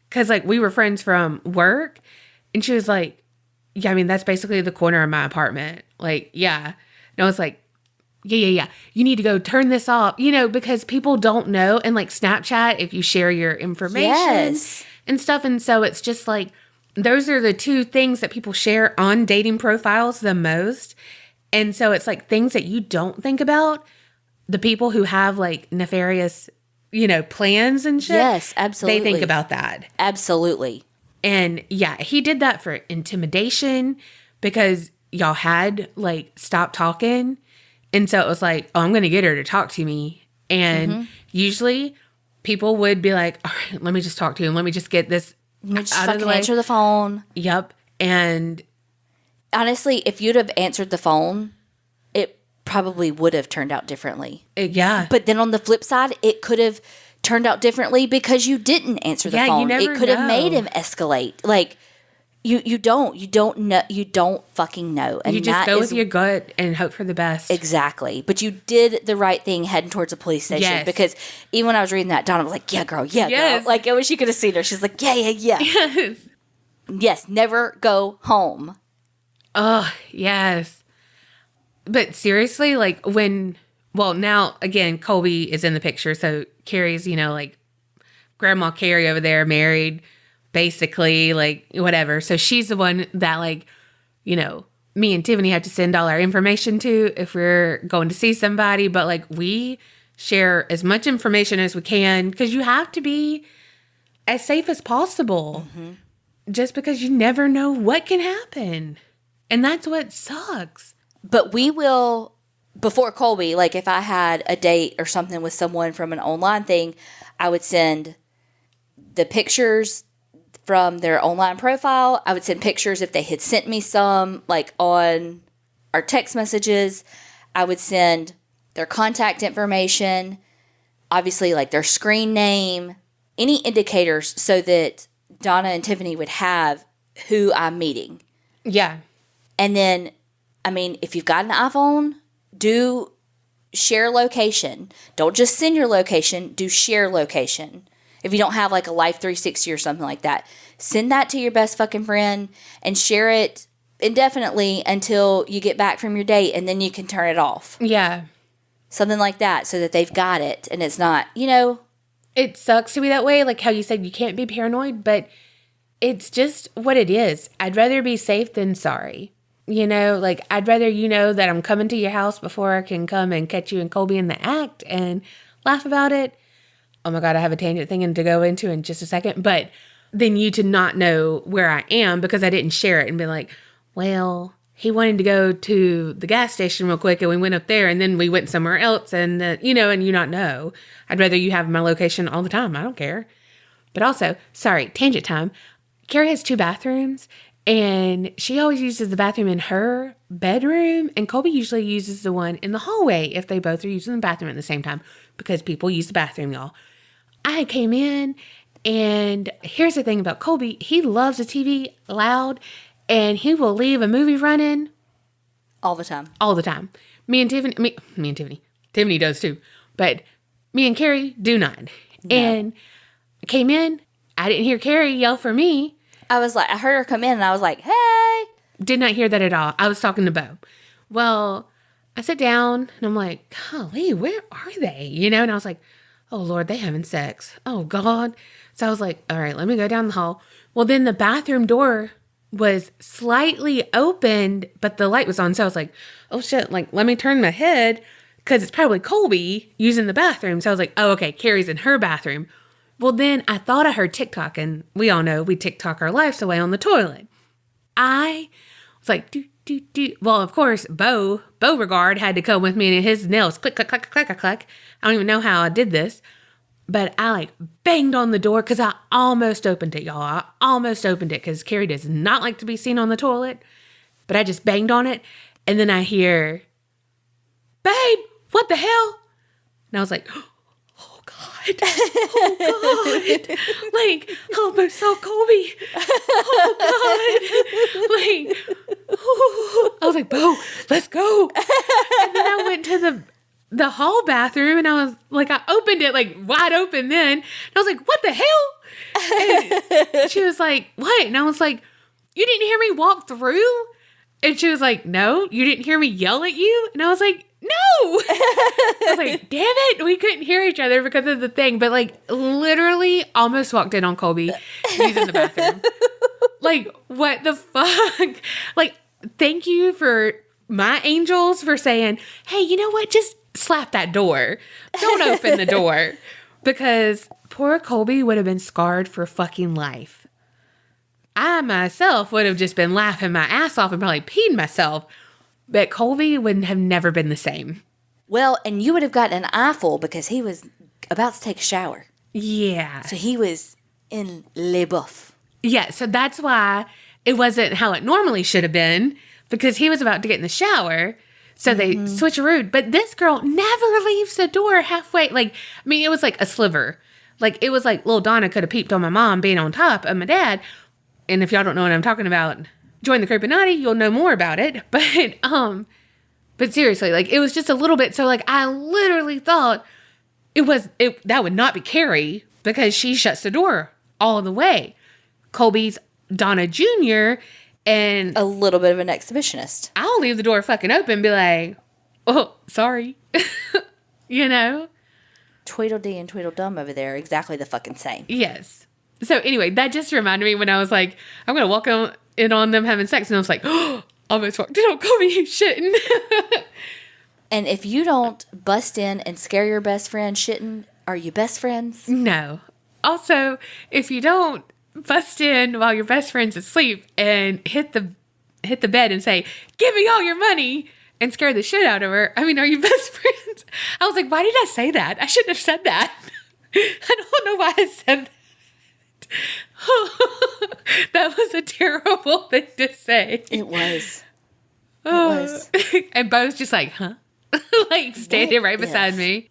Because like we were friends from work, and she was like, yeah, I mean, that's basically the corner of my apartment. Like, yeah. And I was like, yeah, you need to go turn this off, because people don't know. And like Snapchat, if you share your information and stuff, and so it's just like those are the two things that people share on dating profiles the most. And so it's like things that you don't think about, the people who have like nefarious, plans and shit. Yes, absolutely. They think about that. Absolutely. And yeah, he did that for intimidation because y'all had like stopped talking. And so it was like, oh, I'm going to get her to talk to me. And usually people would be like, all right, let me just talk to him. Let me just get this Just out of fucking the way. answer the phone. Yep. And Honestly, if you'd have answered the phone, it probably would have turned out differently. yeah. But then on the flip side, it could have turned out differently because you didn't answer the Yeah, you phone. never It could have made know. him escalate. Like you don't know, you don't fucking know. And You just that go is with your gut and hope for the best. exactly. But you did the right thing heading towards a police station Yes. because even when I was reading that, Donna was like, "Yeah, girl, yeah, Yes. girl." Like I wish you could have seen her. She's like, "Yeah, yeah, yeah." Yes. Yes, never go home. Oh, yes. But seriously, like now again, Colby is in the picture. So Carrie's, like Grandma Carrie over there married, basically, like whatever. So she's the one that like, me and Tiffany have to send all our information to if we're going to see somebody. But like we share as much information as we can because you have to be as safe as possible just because you never know what can happen. And that's what sucks. But we will, before Colby, like if I had a date or something with someone from an online thing, I would send the pictures from their online profile. I would send pictures if they had sent me some, like on our text messages. I would send their contact information, obviously like their screen name, any indicators so that Donna and Tiffany would have who I'm meeting. Yeah. And then, I mean, if you've got an iPhone, do share location. Don't just send your location, do share location. If you don't have like a Life 360 or something like that, send that to your best fucking friend and share it indefinitely until you get back from your date and then you can turn it off. Yeah. Something like that so that they've got it and it's not, It sucks to be that way. Like how you said, you can't be paranoid, but it's just what it is. I'd rather be safe than sorry. Like I'd rather that I'm coming to your house before I can come and catch you and Colby in the act and laugh about it. Oh my God, I have a tangent thing to go into in just a second. But then you to not know where I am because I didn't share it and be like, well, he wanted to go to the gas station real quick and we went up there and then we went somewhere else and, and you not know. I'd rather you have my location all the time. I don't care. But also, sorry, tangent time. Carrie has 2 bathrooms and she always uses the bathroom in her bedroom and Colby usually uses the one in the hallway if they both are using the bathroom at the same time because people use the bathroom, y'all. I came in and here's the thing about Colby. He loves the TV loud and he will leave a movie running all the time. all the time. Me and Tiffany, Tiffany does too, but me and Carrie do not. No. And I came in, I didn't hear Carrie yell for me. I heard her come in and I was like, hey. Did not hear that at all. I was talking to Bo. Well, I sit down and I'm like, golly, where are they? And I was like, oh Lord, they having sex. Oh God. So I was like, all right, let me go down the hall. Well, then the bathroom door was slightly opened, but the light was on. So I was like, oh shit, like, let me turn my head because it's probably Colby using the bathroom. So I was like, oh, okay, Carrie's in her bathroom. Well, then I thought I heard TikTok, and we all know we TikTok our lives away on the toilet. I was like, do, do, do. Well, of course, Beauregard had to come with me and his nails click, click, click, click, click, click. I don't even know how I did this, but I like banged on the door because I almost opened it, y'all. I almost opened it because Carrie does not like to be seen on the toilet, but I just banged on it. And then I hear, babe, what the hell? And I was like, oh God. Oh God. Like, almost saw Colby. Oh God. Like, oh. I was like, Bo, let's go. And then I went to the hall bathroom and I was like, I opened it like wide open then. And I was like, what the hell? And she was like, what? And I was like, you didn't hear me walk through? And she was like, no, you didn't hear me yell at you? And I was like, no. I was like, damn it. We couldn't hear each other because of the thing. But like literally almost walked in on Colby using the bathroom. Like, what the fuck? Like, thank you for my angels for saying, hey, you know what? Just slap that door. Don't open the door. Because poor Colby would have been scarred for fucking life. I myself would have just been laughing my ass off and probably peed myself. But Colby would have never been the same. Well, and you would have gotten an eyeful because he was about to take a shower. Yeah. So he was in le boeuf. Yeah, so that's why it wasn't how it normally should have been, because he was about to get in the shower. So they switcherooed. But this girl never leaves the door halfway. Like, I mean, it was like a sliver. Like, it was like little Donna could have peeped on my mom being on top of my dad. And if y'all don't know what I'm talking about, join the Creepy Naughty, you'll know more about it. But seriously, like, it was just a little bit. So, like, I literally thought that would not be Carrie because she shuts the door all the way. Colby's Donna Jr., and A little bit of an exhibitionist. I'll leave the door fucking open and be like, oh, sorry. You know? Tweedledee and Tweedledum over there are exactly the fucking same. Yes. So anyway, that just reminded me when I was like, I'm going to walk in on them having sex. And I was like, oh, almost walked in on Colby, you shitting. And if you don't bust in and scare your best friend shitting, are you best friends? No. Also, if you don't bust in while your best friend's asleep and hit the bed and say, give me all your money, and scare the shit out of her, I mean, are you best friends? I was like, why did I say that? I shouldn't have said that. I don't know why I said that. That was a terrible thing to say. It was. It was. And Bo's just like, huh? Like, standing right beside Yes. me.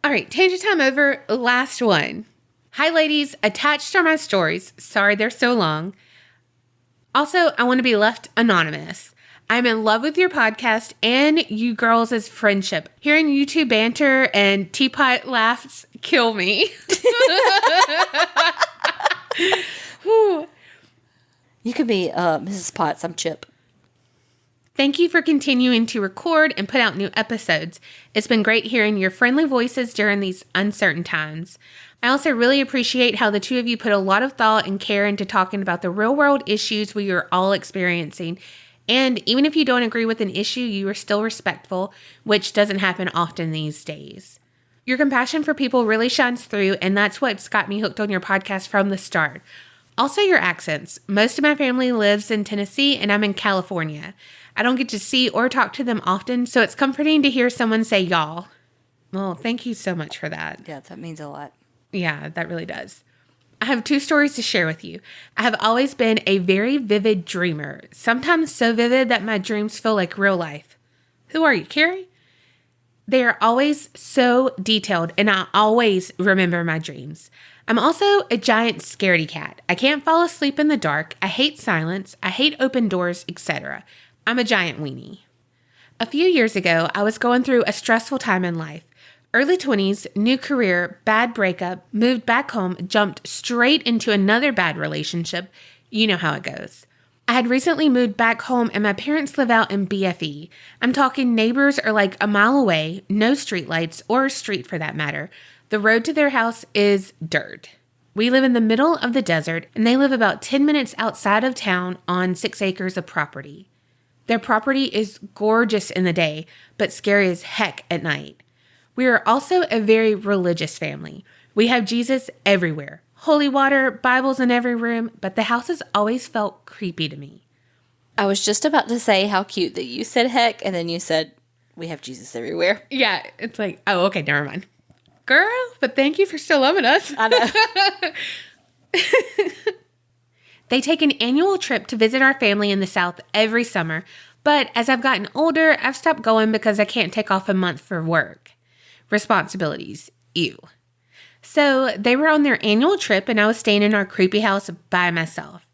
All right, tangent time over. Last one. Hi, ladies. Attached are my stories. Sorry they're so long. Also, I want to be left anonymous. I'm in love with your podcast and you girls' friendship. Hearing you two banter and teapot laughs kill me. Whew. You could be Mrs. Potts. I'm Chip. Thank you for continuing to record and put out new episodes. It's been great hearing your friendly voices during these uncertain times. I also really appreciate how the two of you put a lot of thought and care into talking about the real world issues we are all experiencing. And even if you don't agree with an issue, you are still respectful, which doesn't happen often these days. Your compassion for people really shines through, and that's what's got me hooked on your podcast from the start. Also, your accents. Most of my family lives in Tennessee, and I'm in California. I don't get to see or talk to them often, so it's comforting to hear someone say y'all. Well, thank you so much for that. Yeah, that means a lot. Yeah, that really does. I have 2 stories to share with you. I have always been a very vivid dreamer, sometimes so vivid that my dreams feel like real life. Who are you, Carrie? They are always so detailed, and I always remember my dreams. I'm also a giant scaredy cat. I can't fall asleep in the dark. I hate silence. I hate open doors, etc. I'm a giant weenie. A few years ago, I was going through a stressful time in life. Early 20s, new career, bad breakup, moved back home, jumped straight into another bad relationship. You know how it goes. I had recently moved back home and my parents live out in BFE. I'm talking neighbors are like a mile away, no streetlights or street for that matter. The road to their house is dirt. We live in the middle of the desert and they live about 10 minutes outside of town on 6 acres of property. Their property is gorgeous in the day, but scary as heck at night. We are also a very religious family. We have Jesus everywhere. Holy water, Bibles in every room, but the house has always felt creepy to me. I was just about to say how cute that you said heck, and then you said, we have Jesus everywhere. Yeah, it's like, oh, okay, never mind. Girl, but thank you for still loving us. I know. They take an annual trip to visit our family in the South every summer, but as I've gotten older, I've stopped going because I can't take off a month for work. Responsibilities. Ew. So they were on their annual trip and I was staying in our creepy house by myself.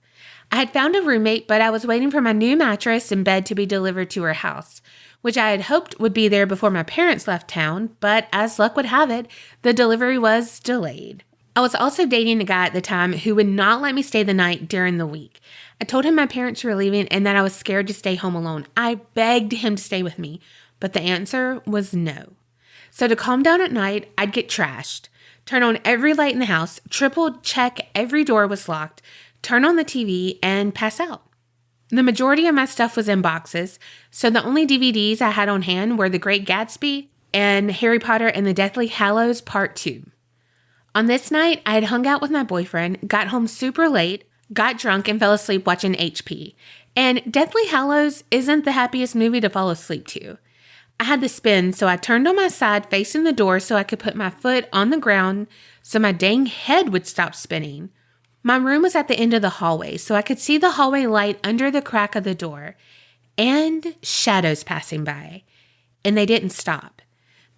I had found a roommate, but I was waiting for my new mattress and bed to be delivered to her house, which I had hoped would be there before my parents left town, but as luck would have it, the delivery was delayed. I was also dating a guy at the time who would not let me stay the night during the week. I told him my parents were leaving and that I was scared to stay home alone. I begged him to stay with me, but the answer was no. So to calm down at night, I'd get trashed, turn on every light in the house, triple check every door was locked, turn on the TV, and pass out. The majority of my stuff was in boxes, so the only DVDs I had on hand were The Great Gatsby and Harry Potter and the Deathly Hallows Part 2. On this night, I had hung out with my boyfriend, got home super late, got drunk, and fell asleep watching HP. And Deathly Hallows isn't the happiest movie to fall asleep to. I had the spin, so I turned on my side facing the door so I could put my foot on the ground so my dang head would stop spinning. My room was at the end of the hallway, so I could see the hallway light under the crack of the door and shadows passing by. And they didn't stop.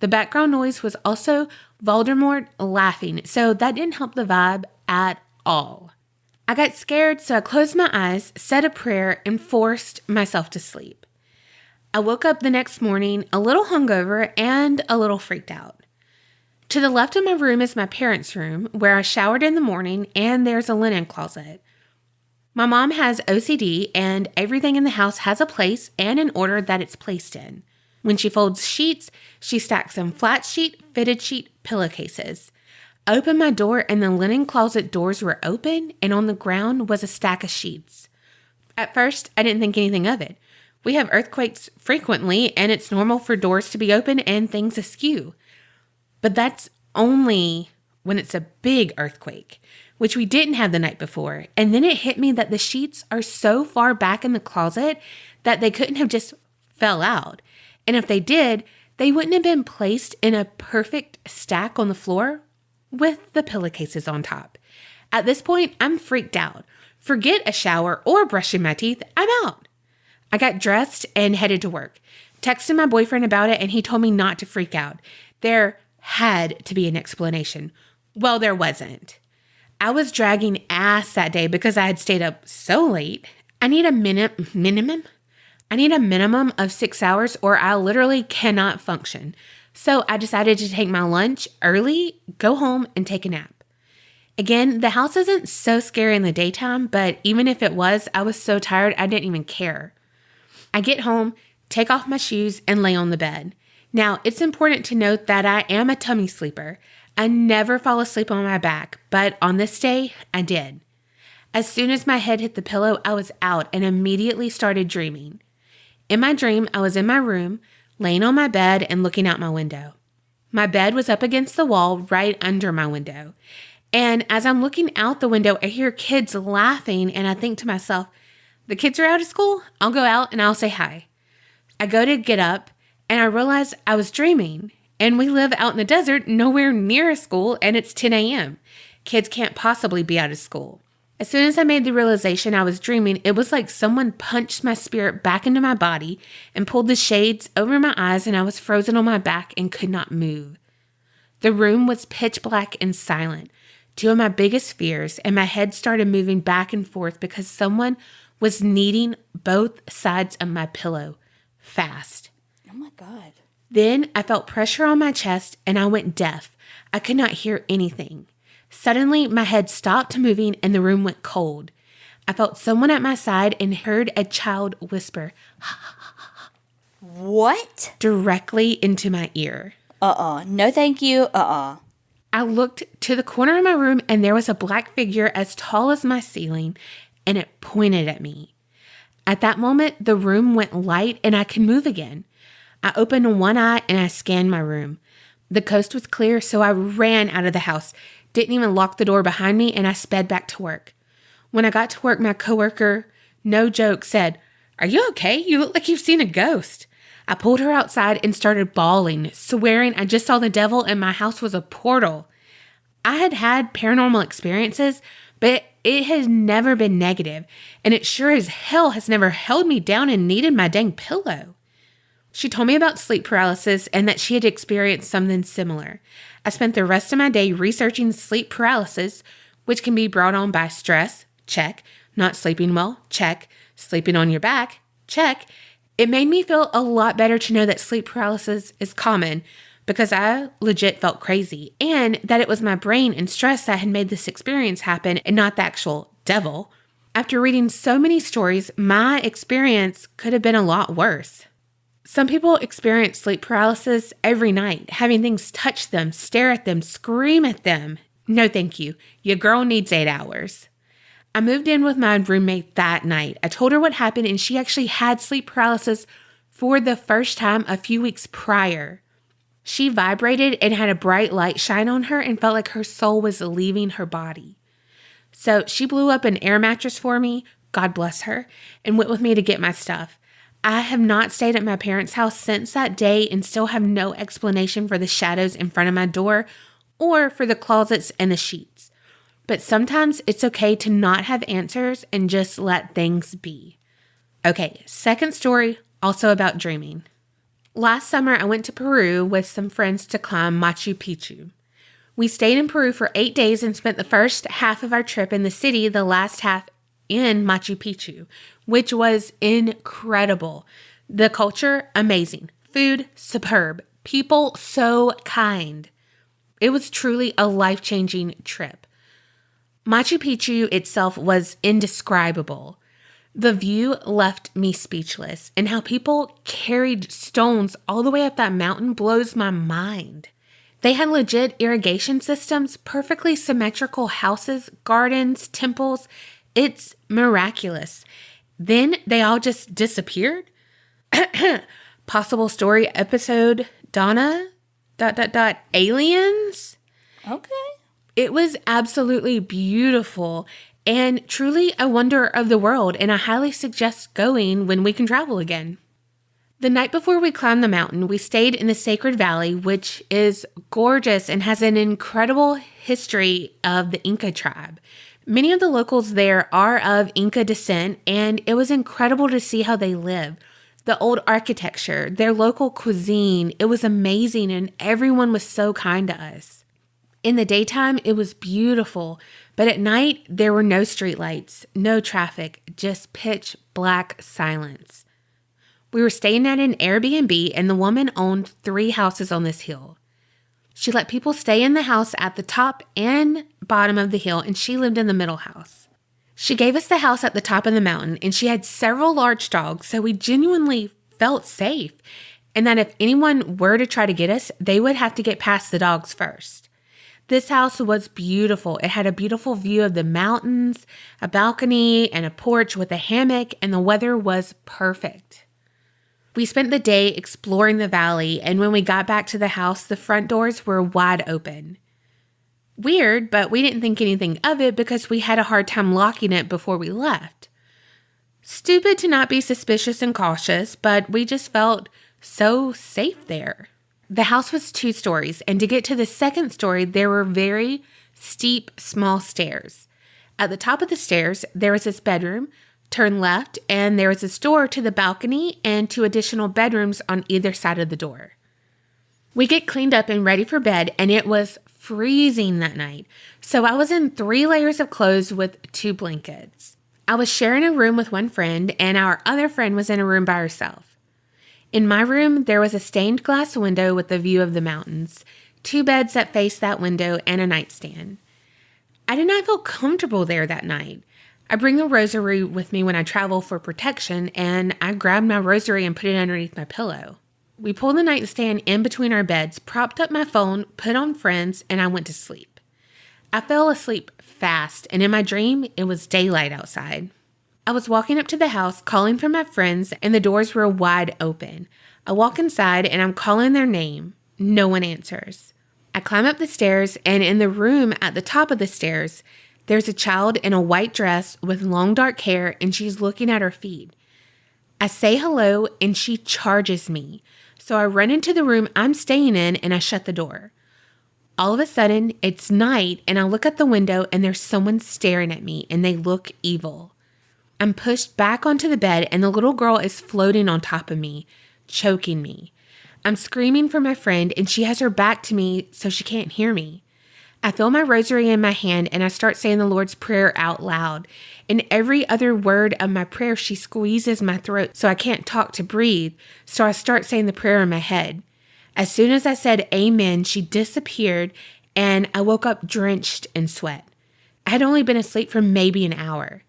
The background noise was also Voldemort laughing, so that didn't help the vibe at all. I got scared, so I closed my eyes, said a prayer, and forced myself to sleep. I woke up the next morning a little hungover and a little freaked out. To the left of my room is my parents' room, where I showered in the morning, and there's a linen closet. My mom has OCD, and everything in the house has a place and an order that it's placed in. When she folds sheets, she stacks them flat sheet, fitted sheet, pillowcases. I opened my door, and the linen closet doors were open, and on the ground was a stack of sheets. At first, I didn't think anything of it. We have earthquakes frequently, and it's normal for doors to be open and things askew. But that's only when it's a big earthquake, which we didn't have the night before. And then it hit me that the sheets are so far back in the closet that they couldn't have just fell out. And if they did, they wouldn't have been placed in a perfect stack on the floor with the pillowcases on top. At this point, I'm freaked out. Forget a shower or brushing my teeth. I'm out. I got dressed and headed to work. Texted my boyfriend about it, and he told me not to freak out. There had to be an explanation. Well, there wasn't. I was dragging ass that day because I had stayed up so late. I need a minimum of 6 hours or I literally cannot function. So I decided to take my lunch early, go home, and take a nap. Again, the house isn't so scary in the daytime, but even if it was, I was so tired I didn't even care. I get home, take off my shoes, and lay on the bed. Now, it's important to note that I am a tummy sleeper. I never fall asleep on my back, but on this day, I did. As soon as my head hit the pillow, I was out and immediately started dreaming. In my dream, I was in my room, laying on my bed and looking out my window. My bed was up against the wall right under my window. And as I'm looking out the window, I hear kids laughing, and I think to myself, the kids are out of school? I'll go out and I'll say hi. I go to get up, and I realize I was dreaming. And we live out in the desert, nowhere near a school, and it's 10 a.m. Kids can't possibly be out of school. As soon as I made the realization I was dreaming, it was like someone punched my spirit back into my body and pulled the shades over my eyes, and I was frozen on my back and could not move. The room was pitch black and silent, two of my biggest fears, and my head started moving back and forth because someone was kneading both sides of my pillow fast. Oh my God. Then I felt pressure on my chest and I went deaf. I could not hear anything. Suddenly, my head stopped moving and the room went cold. I felt someone at my side and heard a child whisper, What? directly into my ear. No thank you. I looked to the corner of my room and there was a black figure as tall as my ceiling, and it pointed at me. At that moment, the room went light and I could move again. I opened one eye and I scanned my room. The coast was clear, so I ran out of the house, didn't even lock the door behind me, and I sped back to work. When I got to work, my coworker, no joke, said, "Are you okay? You look like you've seen a ghost." I pulled her outside and started bawling, swearing I just saw the devil and my house was a portal. I had had paranormal experiences, but it has never been negative, and it sure as hell has never held me down and needed my dang pillow. She told me about sleep paralysis and that she had experienced something similar. I spent the rest of my day researching sleep paralysis, which can be brought on by stress, check, not sleeping well, check, sleeping on your back, check. It made me feel a lot better to know that sleep paralysis is common because I legit felt crazy, and that it was my brain and stress that had made this experience happen and not the actual devil. After reading so many stories, my experience could have been a lot worse. Some people experience sleep paralysis every night, having things touch them, stare at them, scream at them. No, thank you. Your girl needs 8 hours. I moved in with my roommate that night. I told her what happened, and she actually had sleep paralysis for the first time a few weeks prior. She vibrated and had a bright light shine on her and felt like her soul was leaving her body. So she blew up an air mattress for me, God bless her, and went with me to get my stuff. I have not stayed at my parents' house since that day and still have no explanation for the shadows in front of my door or for the closets and the sheets. But sometimes it's okay to not have answers and just let things be. Okay, second story, also about dreaming. Last summer, I went to Peru with some friends to climb Machu Picchu. We stayed in Peru for 8 days and spent the first half of our trip in the city, the last half in Machu Picchu, which was incredible. The culture, amazing. Food, superb. People, so kind. It was truly a life-changing trip. Machu Picchu itself was indescribable. The view left me speechless, and how people carried stones all the way up that mountain blows my mind. They had legit irrigation systems, perfectly symmetrical houses, gardens, temples. It's miraculous. Then they all just disappeared. Possible story episode, Donna, ... aliens? Okay. It was absolutely beautiful and truly a wonder of the world, and I highly suggest going when we can travel again. The night before we climbed the mountain, we stayed in the Sacred Valley, which is gorgeous and has an incredible history of the Inca tribe. Many of the locals there are of Inca descent, and it was incredible to see how they live. The old architecture, their local cuisine, it was amazing, and everyone was so kind to us. In the daytime, it was beautiful, but at night, there were no streetlights, no traffic, just pitch black silence. We were staying at an Airbnb, and the woman owned 3 houses on this hill. She let people stay in the house at the top and bottom of the hill, and she lived in the middle house. She gave us the house at the top of the mountain, and she had several large dogs, so we genuinely felt safe, and that if anyone were to try to get us, they would have to get past the dogs first. This house was beautiful. It had a beautiful view of the mountains, a balcony, and a porch with a hammock, and the weather was perfect. We spent the day exploring the valley, and when we got back to the house, the front doors were wide open. Weird, but we didn't think anything of it because we had a hard time locking it before we left. Stupid to not be suspicious and cautious, but we just felt so safe there. The house was 2 stories, and to get to the second story, there were very steep, small stairs. At the top of the stairs, there was this bedroom. Turn left, and there was a door to the balcony and 2 additional bedrooms on either side of the door. We get cleaned up and ready for bed, and it was freezing that night, so I was in 3 layers of clothes with 2 blankets. I was sharing a room with one friend, and our other friend was in a room by herself. In my room, there was a stained glass window with a view of the mountains, 2 beds that faced that window, and a nightstand. I did not feel comfortable there that night. I bring a rosary with me when I travel for protection, and I grabbed my rosary and put it underneath my pillow. We pulled the nightstand in between our beds, propped up my phone, put on Friends, and I went to sleep. I fell asleep fast, and in my dream, it was daylight outside. I was walking up to the house, calling for my friends, and the doors were wide open. I walk inside, and I'm calling their name. No one answers. I climb up the stairs, and in the room at the top of the stairs, there's a child in a white dress with long dark hair, and she's looking at her feet. I say hello, and she charges me. So I run into the room I'm staying in, and I shut the door. All of a sudden, it's night, and I look at the window, and there's someone staring at me, and they look evil. I'm pushed back onto the bed, and the little girl is floating on top of me, choking me. I'm screaming for my friend, and she has her back to me so she can't hear me. I feel my rosary in my hand, and I start saying the Lord's Prayer out loud. In every other word of my prayer, she squeezes my throat so I can't talk to breathe, so I start saying the prayer in my head. As soon as I said amen, she disappeared, and I woke up drenched in sweat. I had only been asleep for maybe an hour.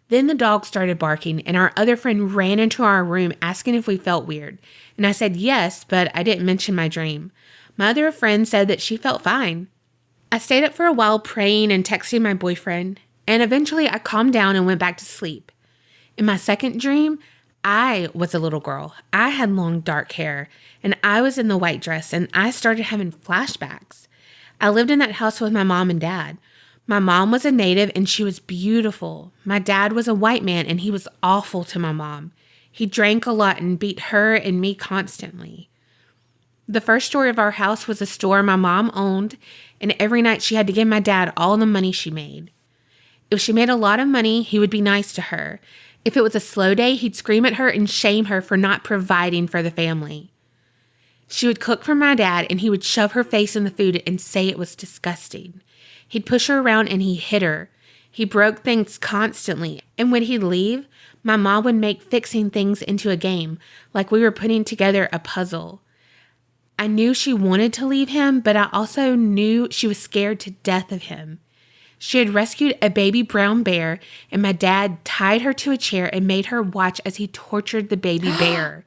Then the dog started barking, and our other friend ran into our room asking if we felt weird. And I said yes, but I didn't mention my dream. My other friend said that she felt fine. I stayed up for a while praying and texting my boyfriend. And eventually I calmed down and went back to sleep. In my second dream, I was a little girl. I had long dark hair and I was in the white dress and I started having flashbacks. I lived in that house with my mom and dad. My mom was a native and she was beautiful. My dad was a white man and he was awful to my mom. He drank a lot and beat her and me constantly. The first story of our house was a store my mom owned, and every night she had to give my dad all the money she made. If she made a lot of money, he would be nice to her. If it was a slow day, he'd scream at her and shame her for not providing for the family. She would cook for my dad, and he would shove her face in the food and say it was disgusting. He'd push her around and he hit her. He broke things constantly, and when he'd leave, my mom would make fixing things into a game, like we were putting together a puzzle. I knew she wanted to leave him, but I also knew she was scared to death of him. She had rescued a baby brown bear, and my dad tied her to a chair and made her watch as he tortured the baby bear.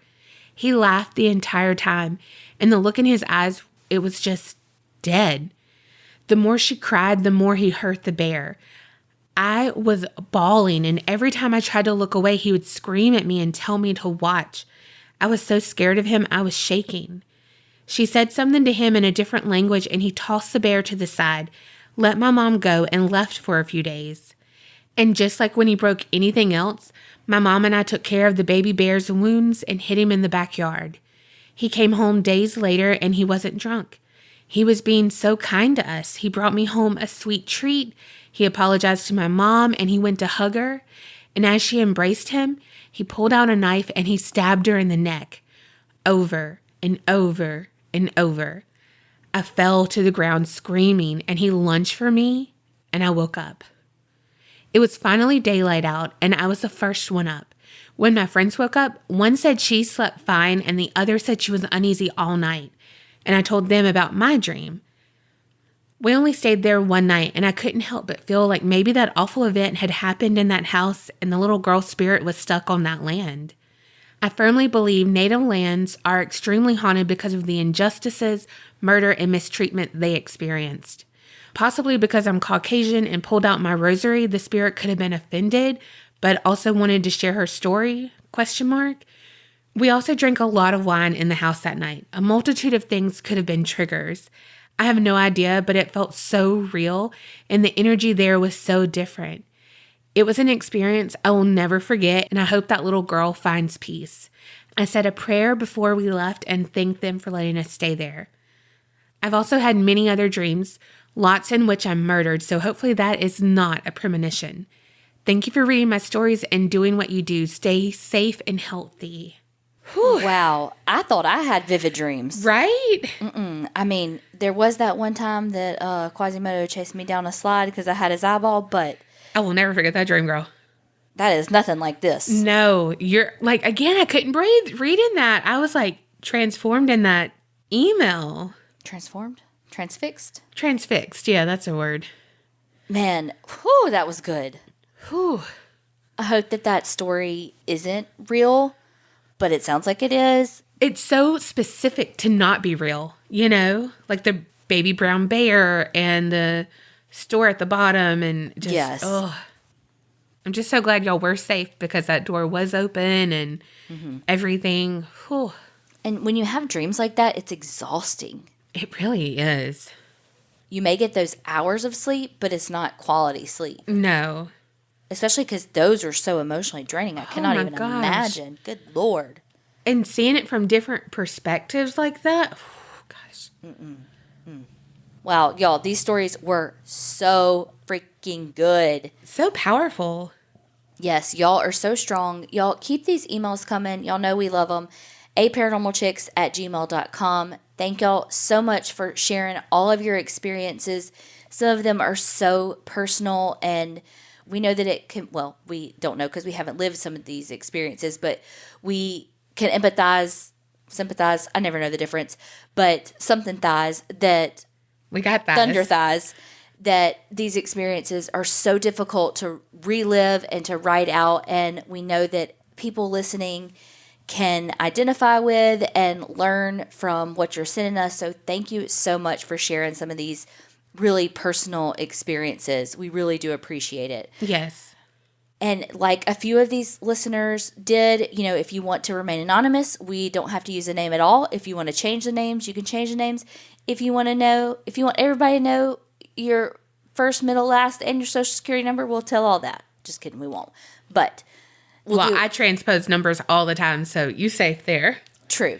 He laughed the entire time, and the look in his eyes, it was just dead. The more she cried, the more he hurt the bear. I was bawling, and every time I tried to look away, he would scream at me and tell me to watch. I was so scared of him, I was shaking. She said something to him in a different language, and he tossed the bear to the side, let my mom go, and left for a few days. And just like when he broke anything else, my mom and I took care of the baby bear's wounds and hid him in the backyard. He came home days later, and he wasn't drunk. He was being so kind to us. He brought me home a sweet treat. He apologized to my mom, and he went to hug her. And as she embraced him, he pulled out a knife and he stabbed her in the neck. Over and over and over. I fell to the ground screaming, and he lunged for me, and I woke up. It was finally daylight out, and I was the first one up. When my friends woke up, one said she slept fine, and the other said she was uneasy all night, and I told them about my dream. We only stayed there one night, and I couldn't help but feel like maybe that awful event had happened in that house, and the little girl's spirit was stuck on that land. I firmly believe native lands are extremely haunted because of the injustices, murder, and mistreatment they experienced. Possibly because I'm Caucasian and pulled out my rosary, the spirit could have been offended, but also wanted to share her story, ? We also drank a lot of wine in the house that night. A multitude of things could have been triggers. I have no idea, but it felt so real, and the energy there was so different. It was an experience I will never forget, and I hope that little girl finds peace. I said a prayer before we left and thanked them for letting us stay there. I've also had many other dreams, lots in which I'm murdered, so hopefully that is not a premonition. Thank you for reading my stories and doing what you do. Stay safe and healthy. Whew. Wow. I thought I had vivid dreams. Right? I mean, there was that one time that Quasimodo chased me down a slide because I had his eyeball, but I will never forget that dream, girl. that is nothing like this. No, you're like, again, I couldn't breathe reading that. I was like transformed in that email. Transformed? Transfixed? Transfixed. Yeah, that's a word. Man, whew, that was good. Whew. I hope that story isn't real, but it sounds like it is. It's so specific to not be real, you know? Like the baby brown bear and the store at the bottom and just, Yes. I'm just so glad y'all were safe because that door was open and everything. Whew. And when you have dreams like that, it's exhausting. It really is. You may get those hours of sleep, but it's not quality sleep. No. Especially because those are so emotionally draining. I cannot my even gosh. imagine. Good Lord. And seeing it from different perspectives like that, gosh. Wow, y'all, these stories were so freaking good. So powerful. Yes, y'all are so strong. Y'all keep these emails coming. Y'all know we love them. aparanormalchicks@gmail.com. Thank y'all so much for sharing all of your experiences. Some of them are so personal, and we know that it can, well, we don't know because we haven't lived some of these experiences, but we can empathize, sympathize, I never know the difference, but something thighs that, We got that. thunder thighs, that these experiences are so difficult to relive and to write out, and we know that people listening can identify with and learn from what you're sending us. So thank you so much for sharing some of these really personal experiences. We really do appreciate it. Yes. And like a few of these listeners did, if you want to remain anonymous, we don't have to use a name at all. If you want to change the names, you can change the names. If you want everybody to know your first, middle, last, and your social security number, we'll tell all that. Just kidding, we won't. But I transpose numbers all the time, so you safe there. True.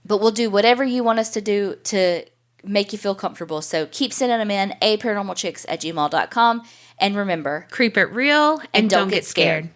But we'll do whatever you want us to do to make you feel comfortable. So keep sending them in, aparanormalchicks@gmail.com. And remember, Creep it real and don't get scared.